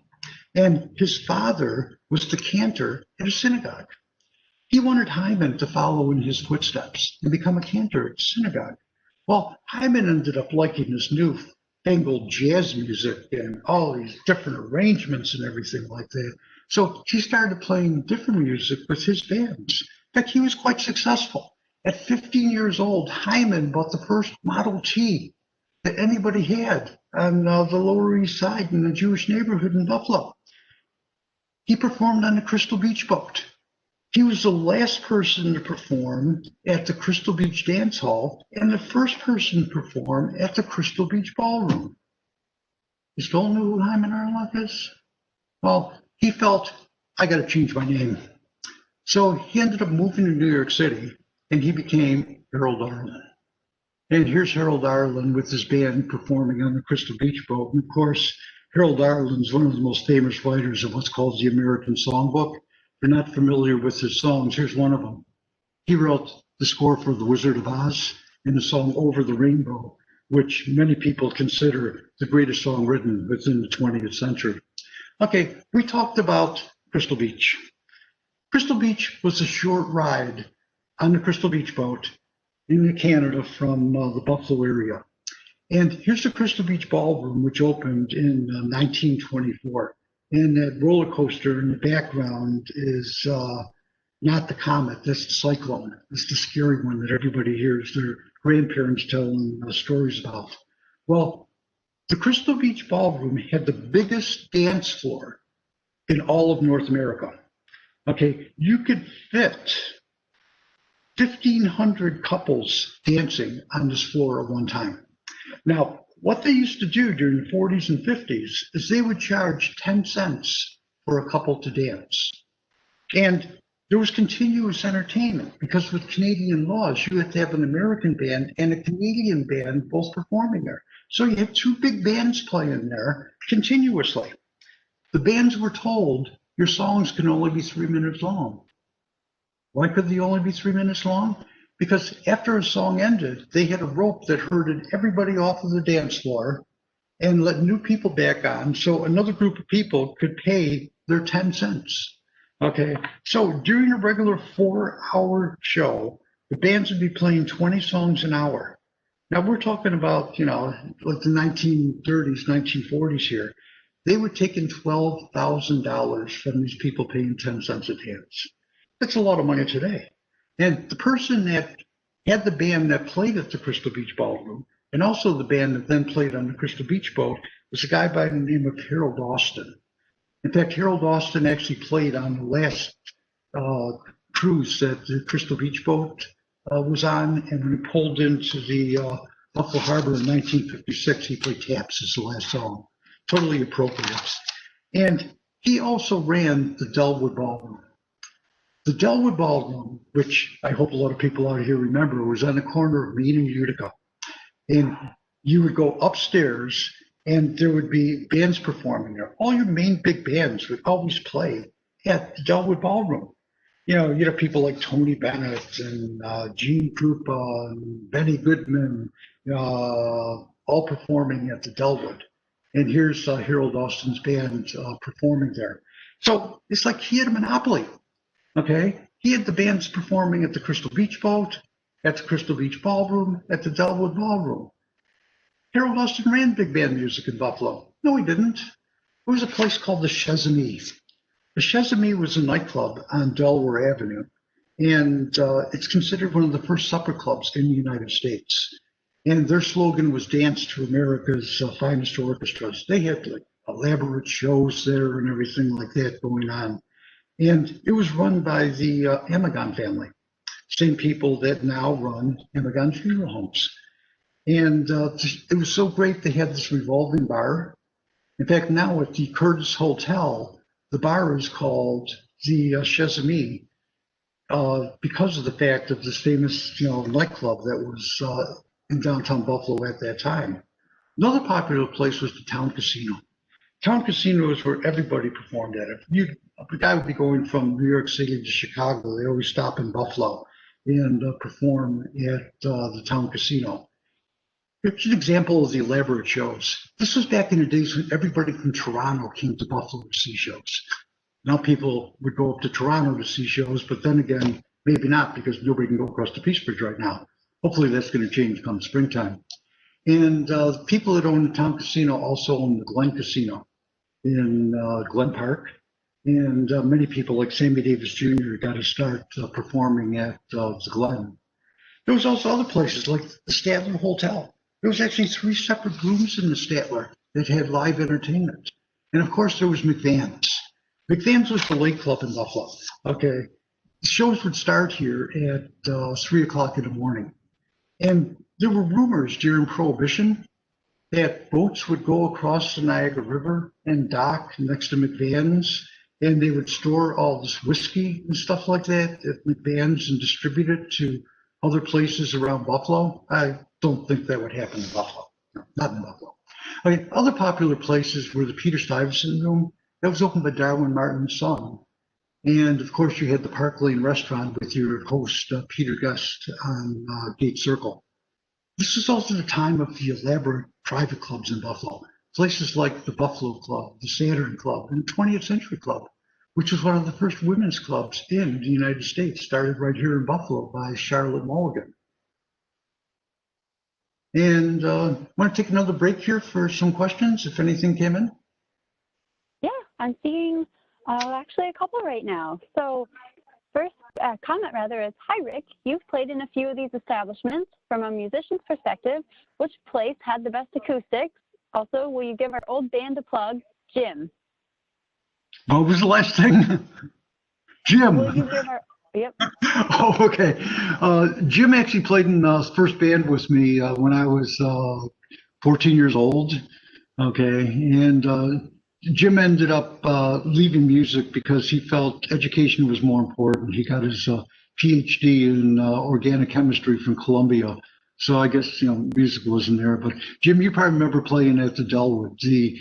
[SPEAKER 2] and his father was the cantor at a synagogue. He wanted Hyman to follow in his footsteps and become a cantor at the synagogue. Well, Hyman ended up liking this new fangled jazz music and all these different arrangements and everything like that. So he started playing different music with his bands. In fact, he was quite successful. At 15 years old, Hyman bought the first Model T that anybody had on the Lower East Side in a Jewish neighborhood in Buffalo. He performed on the Crystal Beach boat. He was the last person to perform at the Crystal Beach Dance Hall and the first person to perform at the Crystal Beach Ballroom. You still know who Hyman Arlock is? Well, he felt, I got to change my name. So he ended up moving to New York City, and he became Harold Arlen. And here's Harold Arlen with his band performing on the Crystal Beach boat. And of course, Harold Arlen is one of the most famous writers of what's called the American Songbook. If you're not familiar with his songs, here's one of them. He wrote the score for The Wizard of Oz and the song Over the Rainbow, which many people consider the greatest song written within the 20th century. Okay, we talked about Crystal Beach. Crystal Beach was a short ride on the Crystal Beach boat in Canada from the Buffalo area. And here's the Crystal Beach Ballroom, which opened in 1924. And that roller coaster in the background is not the Comet, that's the Cyclone. It's the scary one that everybody hears their grandparents telling stories about. Well, the Crystal Beach Ballroom had the biggest dance floor in all of North America. Okay, you could fit 1,500 couples dancing on this floor at one time. Now, what they used to do during the 40s and 50s is they would charge 10 cents for a couple to dance. And there was continuous entertainment because with Canadian laws, you had to have an American band and a Canadian band both performing there. So you had two big bands playing there continuously. The bands were told your songs can only be 3 minutes long. Why could they only be 3 minutes long? Because after a song ended, they had a rope that herded everybody off of the dance floor and let new people back on so another group of people could pay their 10 cents. Okay, so during a regular 4-hour show, the bands would be playing 20 songs an hour. Now we're talking about, like the 1930s, 1940s here. They were taking $12,000 from these people paying 10 cents a dance. That's a lot of money today. And the person that had the band that played at the Crystal Beach Ballroom and also the band that then played on the Crystal Beach boat was a guy by the name of Harold Austin. In fact, Harold Austin actually played on the last cruise that the Crystal Beach boat was on. And when he pulled into the Buffalo Harbor in 1956, he played Taps as the last song. Totally appropriate. And he also ran the Dellwood Ballroom. The Dellwood Ballroom, which I hope a lot of people out here remember, was on the corner of Main and Utica. And you would go upstairs and there would be bands performing there. All your main big bands would always play at the Dellwood Ballroom. You'd have people like Tony Bennett and Gene Krupa and Benny Goodman, all performing at the Dellwood. And here's Harold Austin's band performing there. So it's like he had a monopoly. Okay, he had the bands performing at the Crystal Beach boat, at the Crystal Beach Ballroom, at the Dellwood Ballroom. Harold Austin ran big band music in Buffalo. No, he didn't. It was a place called the Chesame. The Chesame was a nightclub on Delaware Avenue, and it's considered one of the first supper clubs in the United States. And their slogan was "Dance to America's Finest Orchestras." They had like elaborate shows there and everything like that going on. And it was run by the Amagon family, same people that now run Amagon Funeral Homes. And it was so great they had this revolving bar. In fact, now at the Curtis Hotel, the bar is called the Chesame because of the fact of this famous nightclub that was in downtown Buffalo at that time. Another popular place was the Town Casino. Town Casino is where everybody performed at it. The guy would be going from New York City to Chicago. They always stop in Buffalo and perform at the Town Casino. Here's an example of the elaborate shows. This was back in the days when everybody from Toronto came to Buffalo to see shows. Now people would go up to Toronto to see shows, but then again, maybe not because nobody can go across the Peace Bridge right now. Hopefully that's going to change come springtime. And the people that own the Town Casino also own the Glen Casino in Glen Park. And many people like Sammy Davis Jr. got to start performing at the Glen. There was also other places like the Statler Hotel. There was actually 3 separate rooms in the Statler that had live entertainment. And of course, there was McVan's. McVan's was the late club in Buffalo. Okay. The shows would start here at 3 o'clock in the morning. And there were rumors during Prohibition that boats would go across the Niagara River and dock next to McVan's, and they would store all this whiskey and stuff like that at McVan's and distribute it to other places around Buffalo. I don't think that would happen in Buffalo. No, not in Buffalo. Okay, other popular places were the Peter Stuyvesant Room. That was opened by Darwin Martin's son. And of course, you had the Park Lane restaurant with your host, Peter Gust, on Gate Circle. This was also the time of the elaborate private clubs in Buffalo, places like the Buffalo Club, the Saturn Club, and the 20th Century Club, which was one of the first women's clubs in the United States, started right here in Buffalo by Charlotte Mulligan. And want to take another break here for some questions, if anything came in?
[SPEAKER 1] Yeah, I'm seeing actually a couple right now. So first comment rather is, hi Rick, you've played in a few of these establishments. From a musician's perspective, which place had the best acoustics? Also, will you give our old band a plug, Jim?
[SPEAKER 2] What was the last thing? Jim.
[SPEAKER 1] Will you give our, yep.
[SPEAKER 2] Oh, okay. Jim actually played in the first band with me when I was 14 years old. Okay, and Jim ended up leaving music because he felt education was more important. He got his PhD in organic chemistry from Columbia. So I guess, music wasn't there. But Jim, you probably remember playing at the Dellwood. The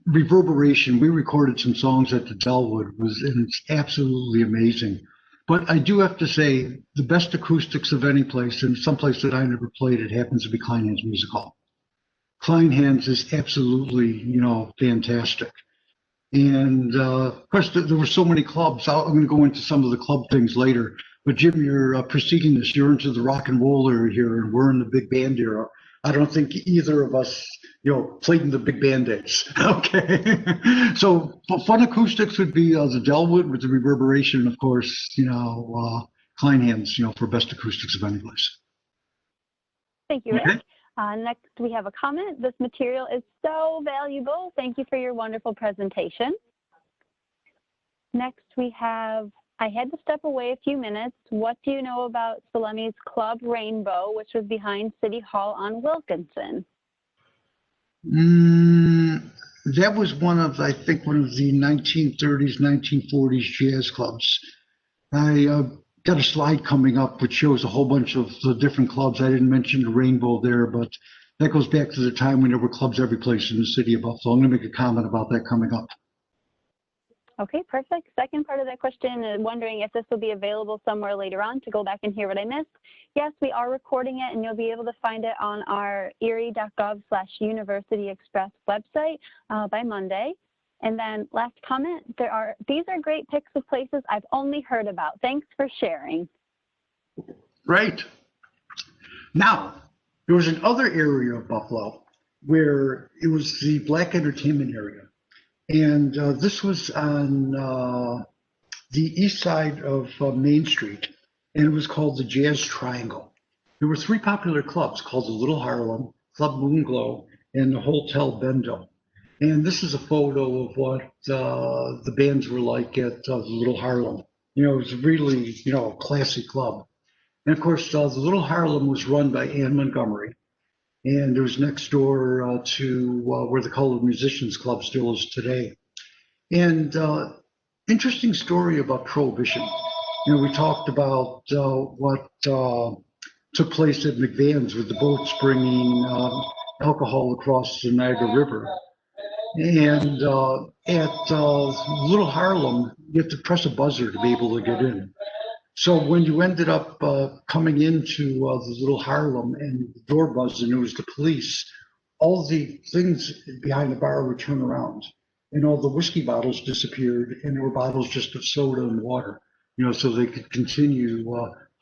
[SPEAKER 2] reverberation, we recorded some songs at the Dellwood, and it's absolutely amazing. But I do have to say, the best acoustics of any place, and some place that I never played, it happens to be Kleinhans Music Hall. Kleinhans is absolutely, fantastic. And of course, there were so many clubs. I'm going to go into some of the club things later. But Jim, you're preceding this. You're into the rock and roll era here, and we're in the big band era. I don't think either of us, played in the big band days. Okay. So fun acoustics would be the Dellwood with the reverberation, and of course, Kleinhans, for best acoustics of any place.
[SPEAKER 1] Thank you, Rick. Okay. Next, we have a comment. This material is so valuable. Thank you for your wonderful presentation. Next, we have, I had to step away a few minutes. What do you know about Salemi's Club Rainbow, which was behind City Hall on Wilkinson?
[SPEAKER 2] That was I think one of the 1930s, 1940s jazz clubs. I got a slide coming up which shows a whole bunch of the different clubs. I didn't mention the Rainbow there, but that goes back to the time when there were clubs every place in the city of Buffalo. I'm going to make a comment about that coming up.
[SPEAKER 1] Okay, perfect. Second part of that question is wondering if this will be available somewhere later on to go back and hear what I missed. Yes, we are recording it, and you'll be able to find it on our erie.gov/University Express website by Monday. And then last comment, these are great pics of places I've only heard about. Thanks for sharing.
[SPEAKER 2] Right. Now, there was another area of Buffalo where it was the black entertainment area. And this was on the east side of Main Street, and it was called the Jazz Triangle. There were 3 popular clubs called the Little Harlem, Club Moonglo, and the Hotel Bendo. And this is a photo of what the bands were like at the Little Harlem. It was really, a classy club. And of course, the Little Harlem was run by Ann Montgomery. And it was next door to where the Colored Musicians Club still is today. And interesting story about Prohibition. We talked about what took place at McVan's with the boats bringing alcohol across the Niagara River. And at Little Harlem, you have to press a buzzer to be able to get in. So when you ended up coming into the Little Harlem and the door buzzed and it was the police, all the things behind the bar would turn around and all the whiskey bottles disappeared and there were bottles just of soda and water, so they could continue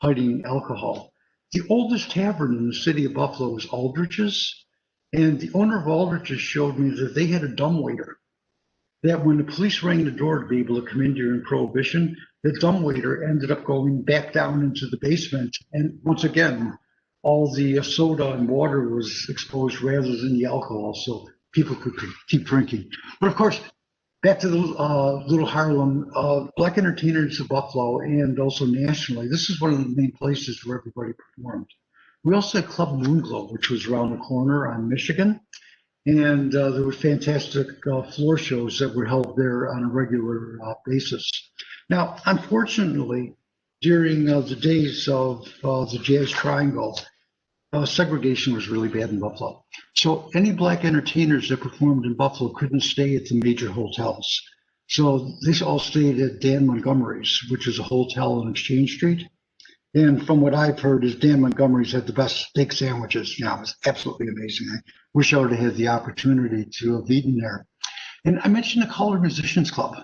[SPEAKER 2] hiding alcohol. The oldest tavern in the city of Buffalo is Aldrich's, and the owner of Aldrich's showed me that they had a dumbwaiter. That when the police rang the door to be able to come in during Prohibition, the dumbwaiter ended up going back down into the basement and once again all the soda and water was exposed rather than the alcohol, so people could keep drinking. But of course, back to the Little Harlem, Black entertainers of Buffalo and also nationally, this is one of the main places where everybody performed. We also had Club Moonglo, which was around the corner on Michigan. And there were fantastic floor shows that were held there on a regular basis. Now, unfortunately, during the days of the Jazz Triangle, segregation was really bad in Buffalo. So any Black entertainers that performed in Buffalo couldn't stay at the major hotels. So they all stayed at Dan Montgomery's, which is a hotel on Exchange Street. And from what I've heard is Dan Montgomery's had the best steak sandwiches. Yeah, it was absolutely amazing. I wish I would have had the opportunity to have eaten there. And I mentioned the Colored Musicians Club.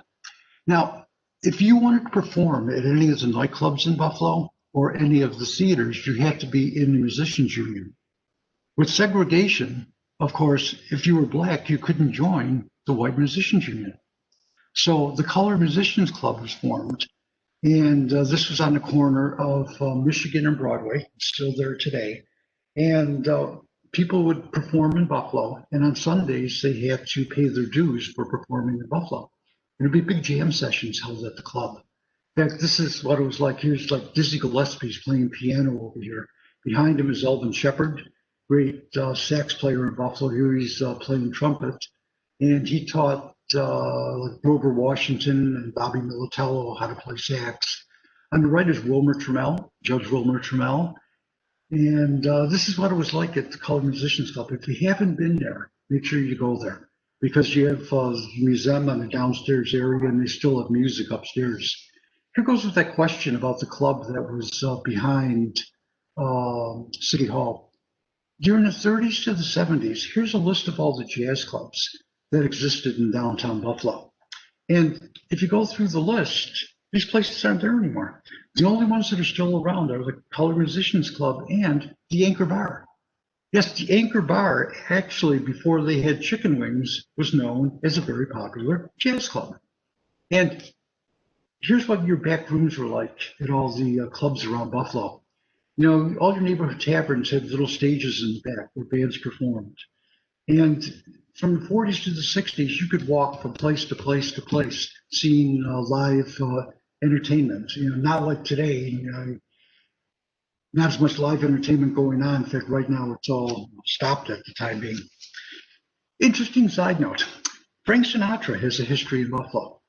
[SPEAKER 2] Now, if you wanted to perform at any of the nightclubs in Buffalo or any of the theaters, you had to be in the musicians union. With segregation, of course, if you were Black, you couldn't join the white musicians union. So the Colored Musicians Club was formed. And this was on the corner of Michigan and Broadway, still there today. And people would perform in Buffalo. And on Sundays, they had to pay their dues for performing in Buffalo. And there'd be big jam sessions held at the club. In fact, this is what it was like. Here's like Dizzy Gillespie's playing piano over here. Behind him is Elvin Shepard, great sax player in Buffalo. Here he's playing trumpet. And he taught like Grover Washington and Bobby Militello how to play sax. On the right is Wilmer Trammell, Judge Wilmer Trammell. And this is what it was like at the Colored Musicians Club. If you haven't been there, make sure you go there because you have the museum on the downstairs area and they still have music upstairs. Here goes with that question about the club that was behind City Hall. During the 30s to the 70s, here's a list of all the jazz clubs that existed in downtown Buffalo. And if you go through the list, these places aren't there anymore. The only ones that are still around are the Colored Musicians Club and the Anchor Bar. Yes, the Anchor Bar, actually, before they had chicken wings, was known as a very popular jazz club. And here's what your back rooms were like at all the clubs around Buffalo. You know, all your neighborhood taverns had little stages in the back where bands performed. And from the 40s to the 60s, you could walk from place to place to place, seeing live entertainment. You know, not like today. You know, not as much live entertainment going on. In fact, right now it's all stopped at the time being. Interesting side note: Frank Sinatra has a history in Buffalo.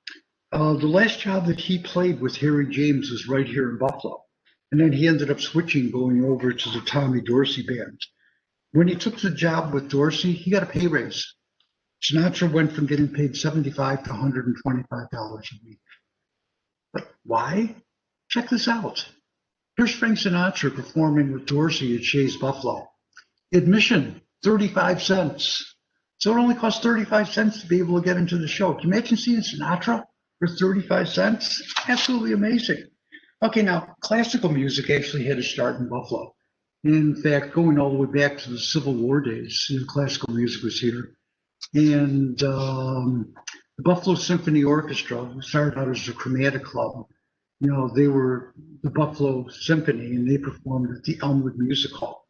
[SPEAKER 2] The last job that he played with Harry James was right here in Buffalo, and then he ended up switching, going over to the Tommy Dorsey band. When he took the job with Dorsey, he got a pay raise. Sinatra went from getting paid $75 to $125 a week. But why? Check this out. Here's Frank Sinatra performing with Dorsey at Shea's Buffalo. Admission, 35 cents. So it only costs 35 cents to be able to get into the show. Can you imagine seeing Sinatra for 35 cents? Absolutely amazing. Okay, now classical music actually had a start in Buffalo. In fact, going all the way back to the Civil War days, you know, classical music was here. And the Buffalo Symphony Orchestra started out as a chromatic club. You know, they were the Buffalo Symphony and they performed at the Elmwood Music Hall.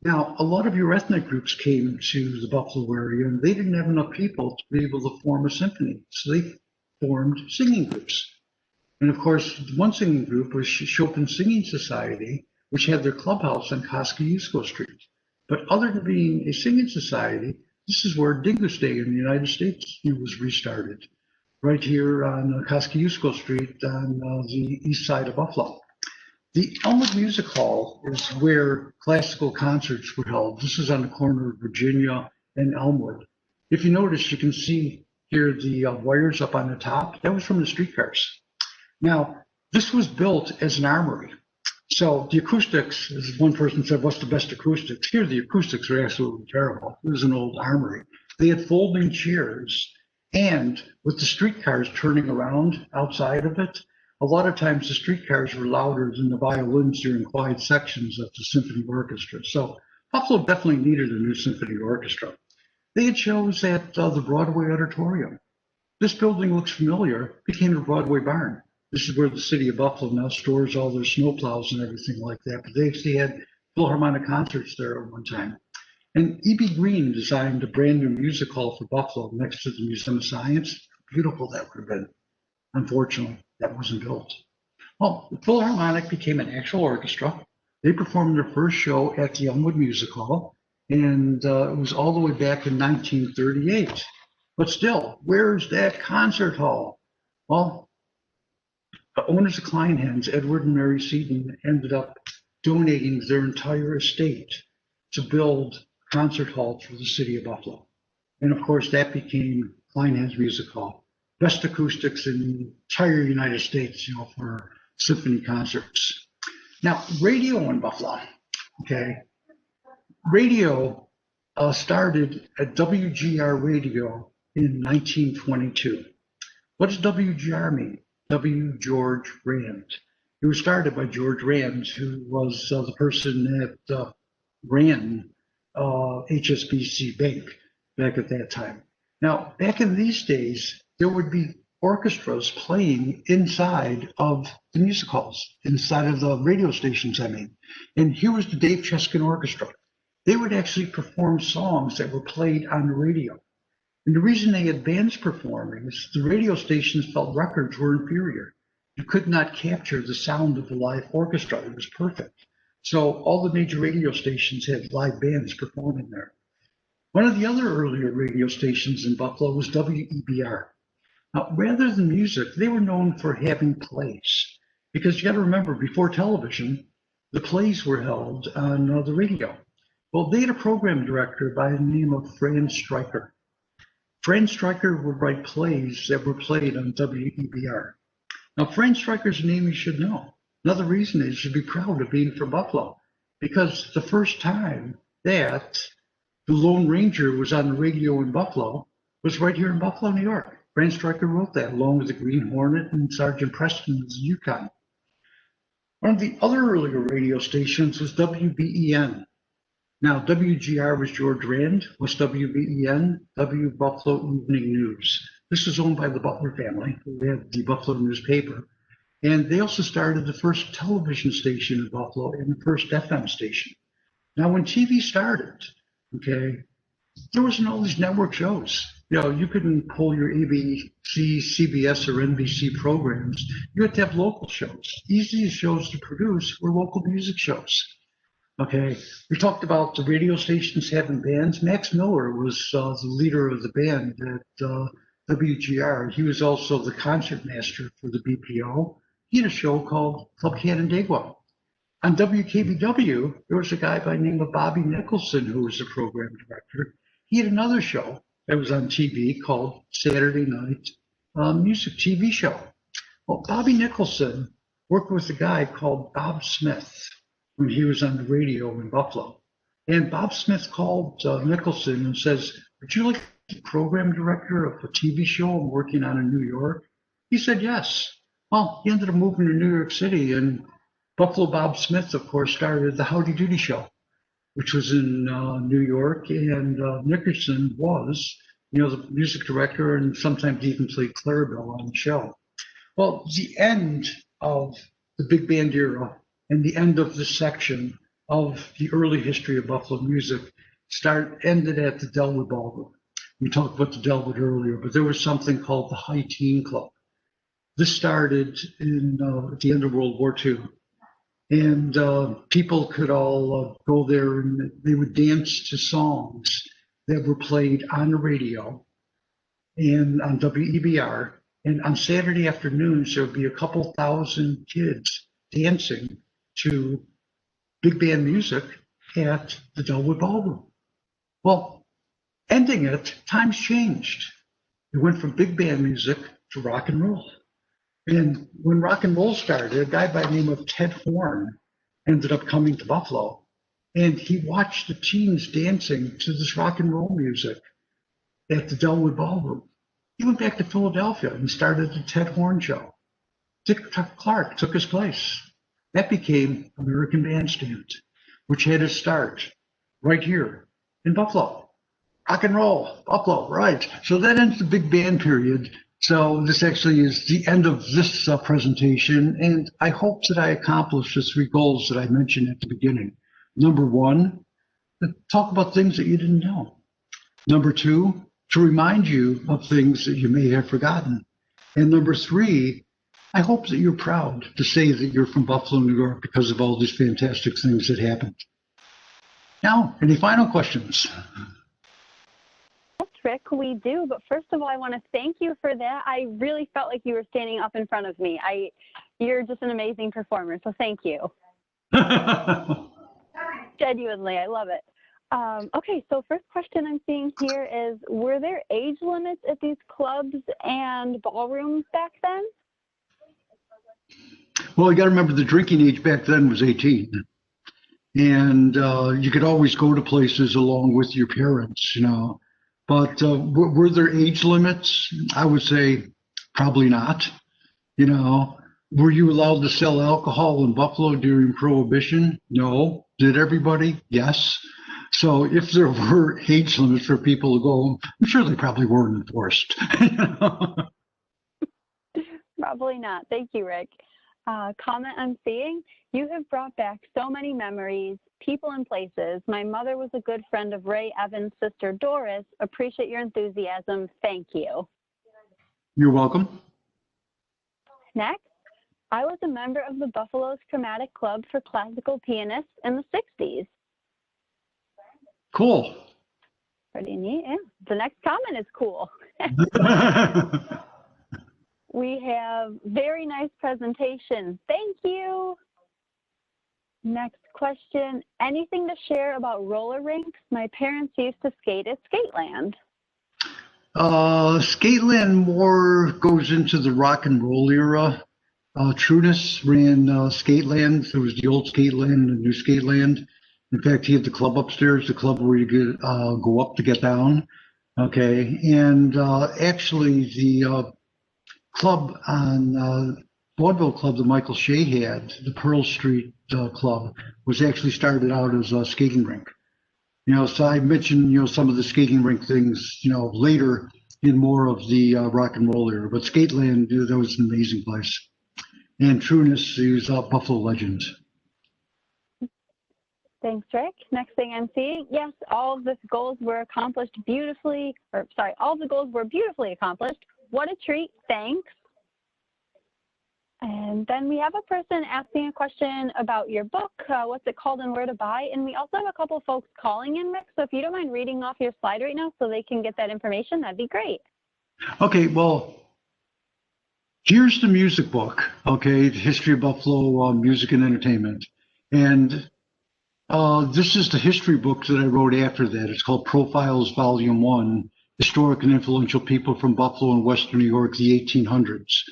[SPEAKER 2] Now, a lot of your ethnic groups came to the Buffalo area and they didn't have enough people to be able to form a symphony. So they formed singing groups. And of course, one singing group was Chopin Singing Society, which had their clubhouse on Kosciuszko Street. But other than being a singing society, this is where Dingus Day in the United States was restarted, right here on Kosciuszko Street on the east side of Buffalo. The Elmwood Music Hall is where classical concerts were held. This is on the corner of Virginia and Elmwood. If you notice, you can see here the wires up on the top. That was from the streetcars. Now, this was built as an armory. So the acoustics, as one person said, what's the best acoustics? Here, the acoustics are absolutely terrible. It was an old armory. They had folding chairs, and with the streetcars turning around outside of it, a lot of times the streetcars were louder than the violins during quiet sections of the symphony orchestra. So Buffalo definitely needed a new symphony orchestra. They had shows at the Broadway Auditorium. This building looks familiar, became the Broadway Barn. This is where the city of Buffalo now stores all their snowplows and everything like that. But they actually had Philharmonic concerts there at one time. And E.B. Green designed a brand new music hall for Buffalo next to the Museum of Science. Beautiful that would have been. Unfortunately, that wasn't built. Well, the Philharmonic became an actual orchestra. They performed their first show at the Elmwood Music Hall, and it was all the way back in 1938. But still, where's that concert hall? Well, the owners of Kleinhans, Edward and Mary Seaton, ended up donating their entire estate to build a concert hall for the city of Buffalo. And of course, that became Kleinhans Music Hall. Best acoustics in the entire United States, for symphony concerts. Now, radio in Buffalo, okay? Radio started at WGR Radio in 1922. What does WGR mean? W. George Rand. It was started by George Rand, who was the person that ran HSBC Bank back at that time. Now, back in these days, there would be orchestras playing inside of the music halls, inside of the radio stations, I mean. And here was the Dave Cheskin Orchestra. They would actually perform songs that were played on the radio. And the reason they had bands performing is the radio stations felt records were inferior. You could not capture the sound of the live orchestra. It was perfect. So all the major radio stations had live bands performing there. One of the other earlier radio stations in Buffalo was WEBR. Now, rather than music, they were known for having plays. Because you got to remember, before television, the plays were held on the radio. Well, they had a program director by the name of Fran Stryker. Fran Stryker would write plays that were played on WEBR. Now, Fran Stryker's a name you should know. Another reason is you should be proud of being from Buffalo, because the first time that the Lone Ranger was on the radio in Buffalo was right here in Buffalo, New York. Fran Stryker wrote that along with the Green Hornet and Sergeant Preston's Yukon. One of the other earlier radio stations was WBEN. Now, WGR was George Rand, was WBEN, W Buffalo Evening News. This was owned by the Butler family, who had the Buffalo newspaper. And they also started the first television station in Buffalo and the first FM station. Now, when TV started, okay, there wasn't all these network shows. You couldn't pull your ABC, CBS, or NBC programs. You had to have local shows. Easiest shows to produce were local music shows. Okay, we talked about the radio stations having bands. Max Miller was the leader of the band at WGR. He was also the concertmaster for the BPO. He had a show called Club Canandaigua. On WKBW, there was a guy by the name of Bobby Nicholson who was the program director. He had another show that was on TV called Saturday Night Music TV Show. Well, Bobby Nicholson worked with a guy called Bob Smith when he was on the radio in Buffalo. And Bob Smith called Nicholson and says, "Would you like to be program director of a TV show I'm working on in New York?" He said yes. Well, he ended up moving to New York City, and Buffalo Bob Smith, of course, started the Howdy Doody Show, which was in New York, and Nicholson was, the music director, and sometimes even played Clarabelle on the show. Well, the end of the big band era and the end of this section of the early history of Buffalo music ended at the Delwood Ballroom. We talked about the Delwood earlier, but there was something called the High Teen Club. This started at the end of World War II. And people could all go there and they would dance to songs that were played on the radio and on WEBR. And on Saturday afternoons, there would be a couple thousand kids dancing to big band music at the Delwood Ballroom. Well, ending it, times changed. It went from big band music to rock and roll. And when rock and roll started, a guy by the name of Ted Horn ended up coming to Buffalo, and he watched the teens dancing to this rock and roll music at the Delwood Ballroom. He went back to Philadelphia and started the Ted Horn Show. Dick Clark took his place. That became American Bandstand, which had its start right here in Buffalo. Rock and roll, Buffalo, right. So that ends the big band period. So this actually is the end of this presentation, and I hope that I accomplished the three goals that I mentioned at the beginning. Number one, to talk about things that you didn't know. Number two, to remind you of things that you may have forgotten. And number three, I hope that you're proud to say that you're from Buffalo, New York because of all these fantastic things that happened. Now, any final questions?
[SPEAKER 1] Yes, Rick, we do. But first of all, I want to thank you for that. I really felt like you were standing up in front of me. You're just an amazing performer, so thank you. Genuinely, I love it. Okay, so first question I'm seeing here is, were there age limits at these clubs and ballrooms back then?
[SPEAKER 2] Well, you got to remember the drinking age back then was 18. And you could always go to places along with your parents, you know. But were there age limits? I would say probably not, you know. Were you allowed to sell alcohol in Buffalo during Prohibition? No. Did everybody? Yes. So if there were age limits for people to go, I'm sure they probably weren't enforced. You know?
[SPEAKER 1] Probably not. Thank you, Rick. Comment I'm seeing, you have brought back so many memories, people and places. My mother was a good friend of Ray Evans' sister Doris. Appreciate your enthusiasm. Thank you.
[SPEAKER 2] You're welcome.
[SPEAKER 1] Next, I was a member of the Buffalo's Chromatic Club for classical pianists in the 60s.
[SPEAKER 2] Cool.
[SPEAKER 1] Pretty neat. Yeah. The next comment is cool. We have very nice presentation. Thank you. Next question. Anything to share about roller rinks? My parents used to skate at Skateland.
[SPEAKER 2] Skateland more goes into the rock and roll era. Trunis ran Skateland. There was the old Skateland and the new Skateland. In fact, he had the club upstairs, the club where you could go up to get down. Okay, and actually the club on Vaudeville club that Michael Shea had, the Pearl Street club, was actually started out as a skating rink. You know, so I mentioned, you know, some of the skating rink things, you know, later in more of the rock and roll era. But Skateland, that was an amazing place. And Trunis, he was a Buffalo legend.
[SPEAKER 1] Thanks, Rick. Next thing I'm seeing, yes, all of the goals were accomplished beautifully, or sorry, all the goals were beautifully accomplished. What a treat, thanks. And then we have a person asking a question about your book, what's it called and where to buy. And we also have a couple folks calling in, Rick, so if you don't mind reading off your slide right now so they can get that information, that'd be great.
[SPEAKER 2] Okay, well, here's the music book, okay, the History of Buffalo Music and Entertainment. And this is the history book that I wrote after that. It's called Profiles Volume 1, Historic and Influential People from Buffalo and Western New York, the 1800s.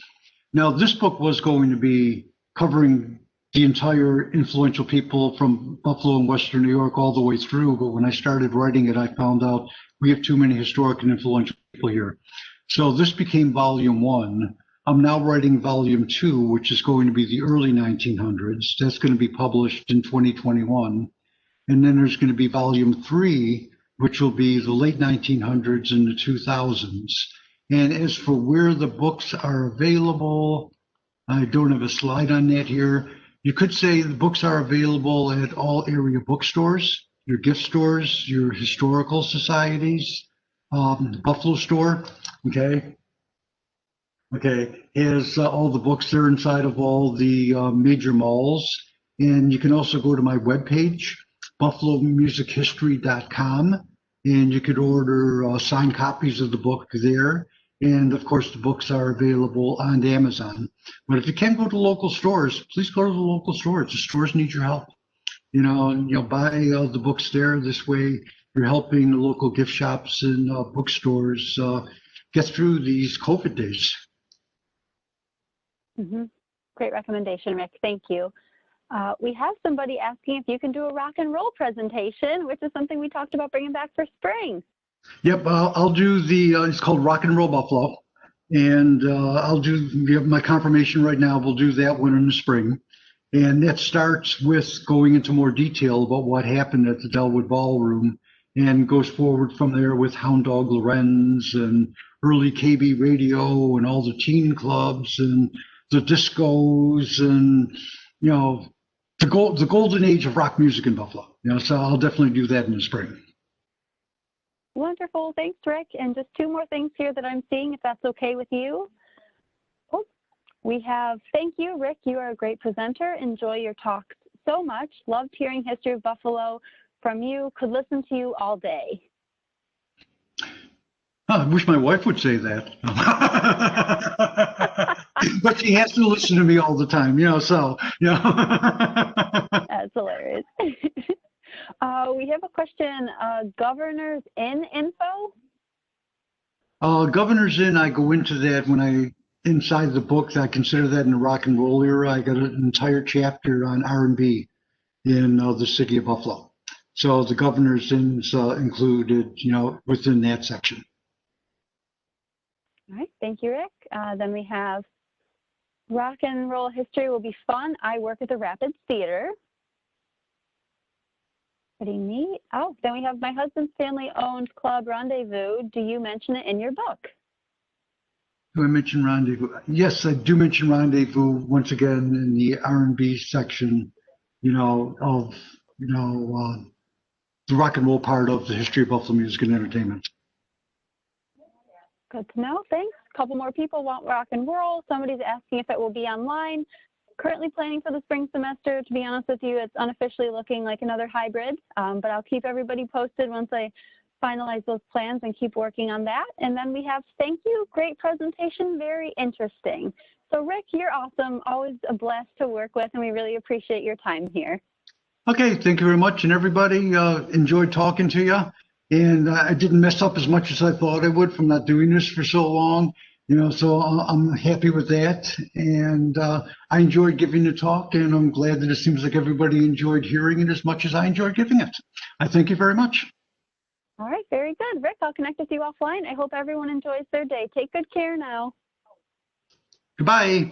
[SPEAKER 2] Now, this book was going to be covering the entire influential people from Buffalo and Western New York all the way through, but when I started writing it, I found out we have too many historic and influential people here. So this became Volume 1. I'm now writing Volume 2, which is going to be the early 1900s. That's going to be published in 2021. And then there's going to be Volume 3, which will be the late 1900s and the 2000s. And as for where the books are available, I don't have a slide on that here. You could say the books are available at all area bookstores, your gift stores, your historical societies, Buffalo store, okay? Okay, has all the books there inside of all the major malls. And you can also go to my webpage, buffalomusichistory.com, and you could order signed copies of the book there. And of course, the books are available on Amazon. But if you can't go to local stores, please go to the local stores. The stores need your help. You know, buy the books there. This way, you're helping the local gift shops and bookstores get through these COVID days.
[SPEAKER 1] Mm-hmm. Great recommendation, Rick. Thank you. We have somebody asking if you can do a rock and roll presentation, which is something we talked about bringing back for spring.
[SPEAKER 2] Yep, I'll do the, it's called Rock and Roll Buffalo. And I'll do my confirmation right now. We'll do that one in the spring. And that starts with going into more detail about what happened at the Delwood Ballroom and goes forward from there with Hound Dog Lorenz and early KB radio and all the teen clubs and the discos and, you know, the golden age of rock music in Buffalo. So I'll definitely do that in the spring.
[SPEAKER 1] Wonderful. Thanks, Rick. And just two more things here that I'm seeing, if that's okay with you. Oh, we have, thank you, Rick. You are a great presenter. Enjoy your talks so much. Loved hearing history of Buffalo from you. Could listen to you all day.
[SPEAKER 2] Oh, I wish my wife would say that. But she has to listen to me all the time, so.
[SPEAKER 1] That's hilarious. We have a question, Governors Inn info?
[SPEAKER 2] Governors Inn, I go into that when inside the book, I consider that in the rock and roll era. I got an entire chapter on R&B in the city of Buffalo. So the Governors Inn's included, within that section.
[SPEAKER 1] All right, thank you, Rick. Then we have rock and roll history will be fun. I work at the Rapids Theater. Pretty neat. Oh, then we have my husband's family-owned club, Rendezvous. Do you mention it in your book?
[SPEAKER 2] Do I mention Rendezvous? Yes, I do mention Rendezvous once again in the R&B section, of, the rock and roll part of the history of Buffalo music and entertainment.
[SPEAKER 1] Good to know. Thanks. A couple more people want rock and roll. Somebody's asking if it will be online. Currently planning for the spring semester. To be honest with you, it's unofficially looking like another hybrid, but I'll keep everybody posted once I finalize those plans and keep working on that. And then we have, thank you, great presentation, very interesting. So Rick, you're awesome, always a blast to work with, and we really appreciate your time here. Okay,
[SPEAKER 2] thank you very much, and everybody enjoyed talking to you. And I didn't mess up as much as I thought I would from not doing this for so long. So I'm happy with that. And I enjoyed giving the talk, and I'm glad that it seems like everybody enjoyed hearing it as much as I enjoyed giving it. I thank you very much.
[SPEAKER 1] All right, very good. Rick, I'll connect with you offline. I hope everyone enjoys their day. Take good care now.
[SPEAKER 2] Goodbye.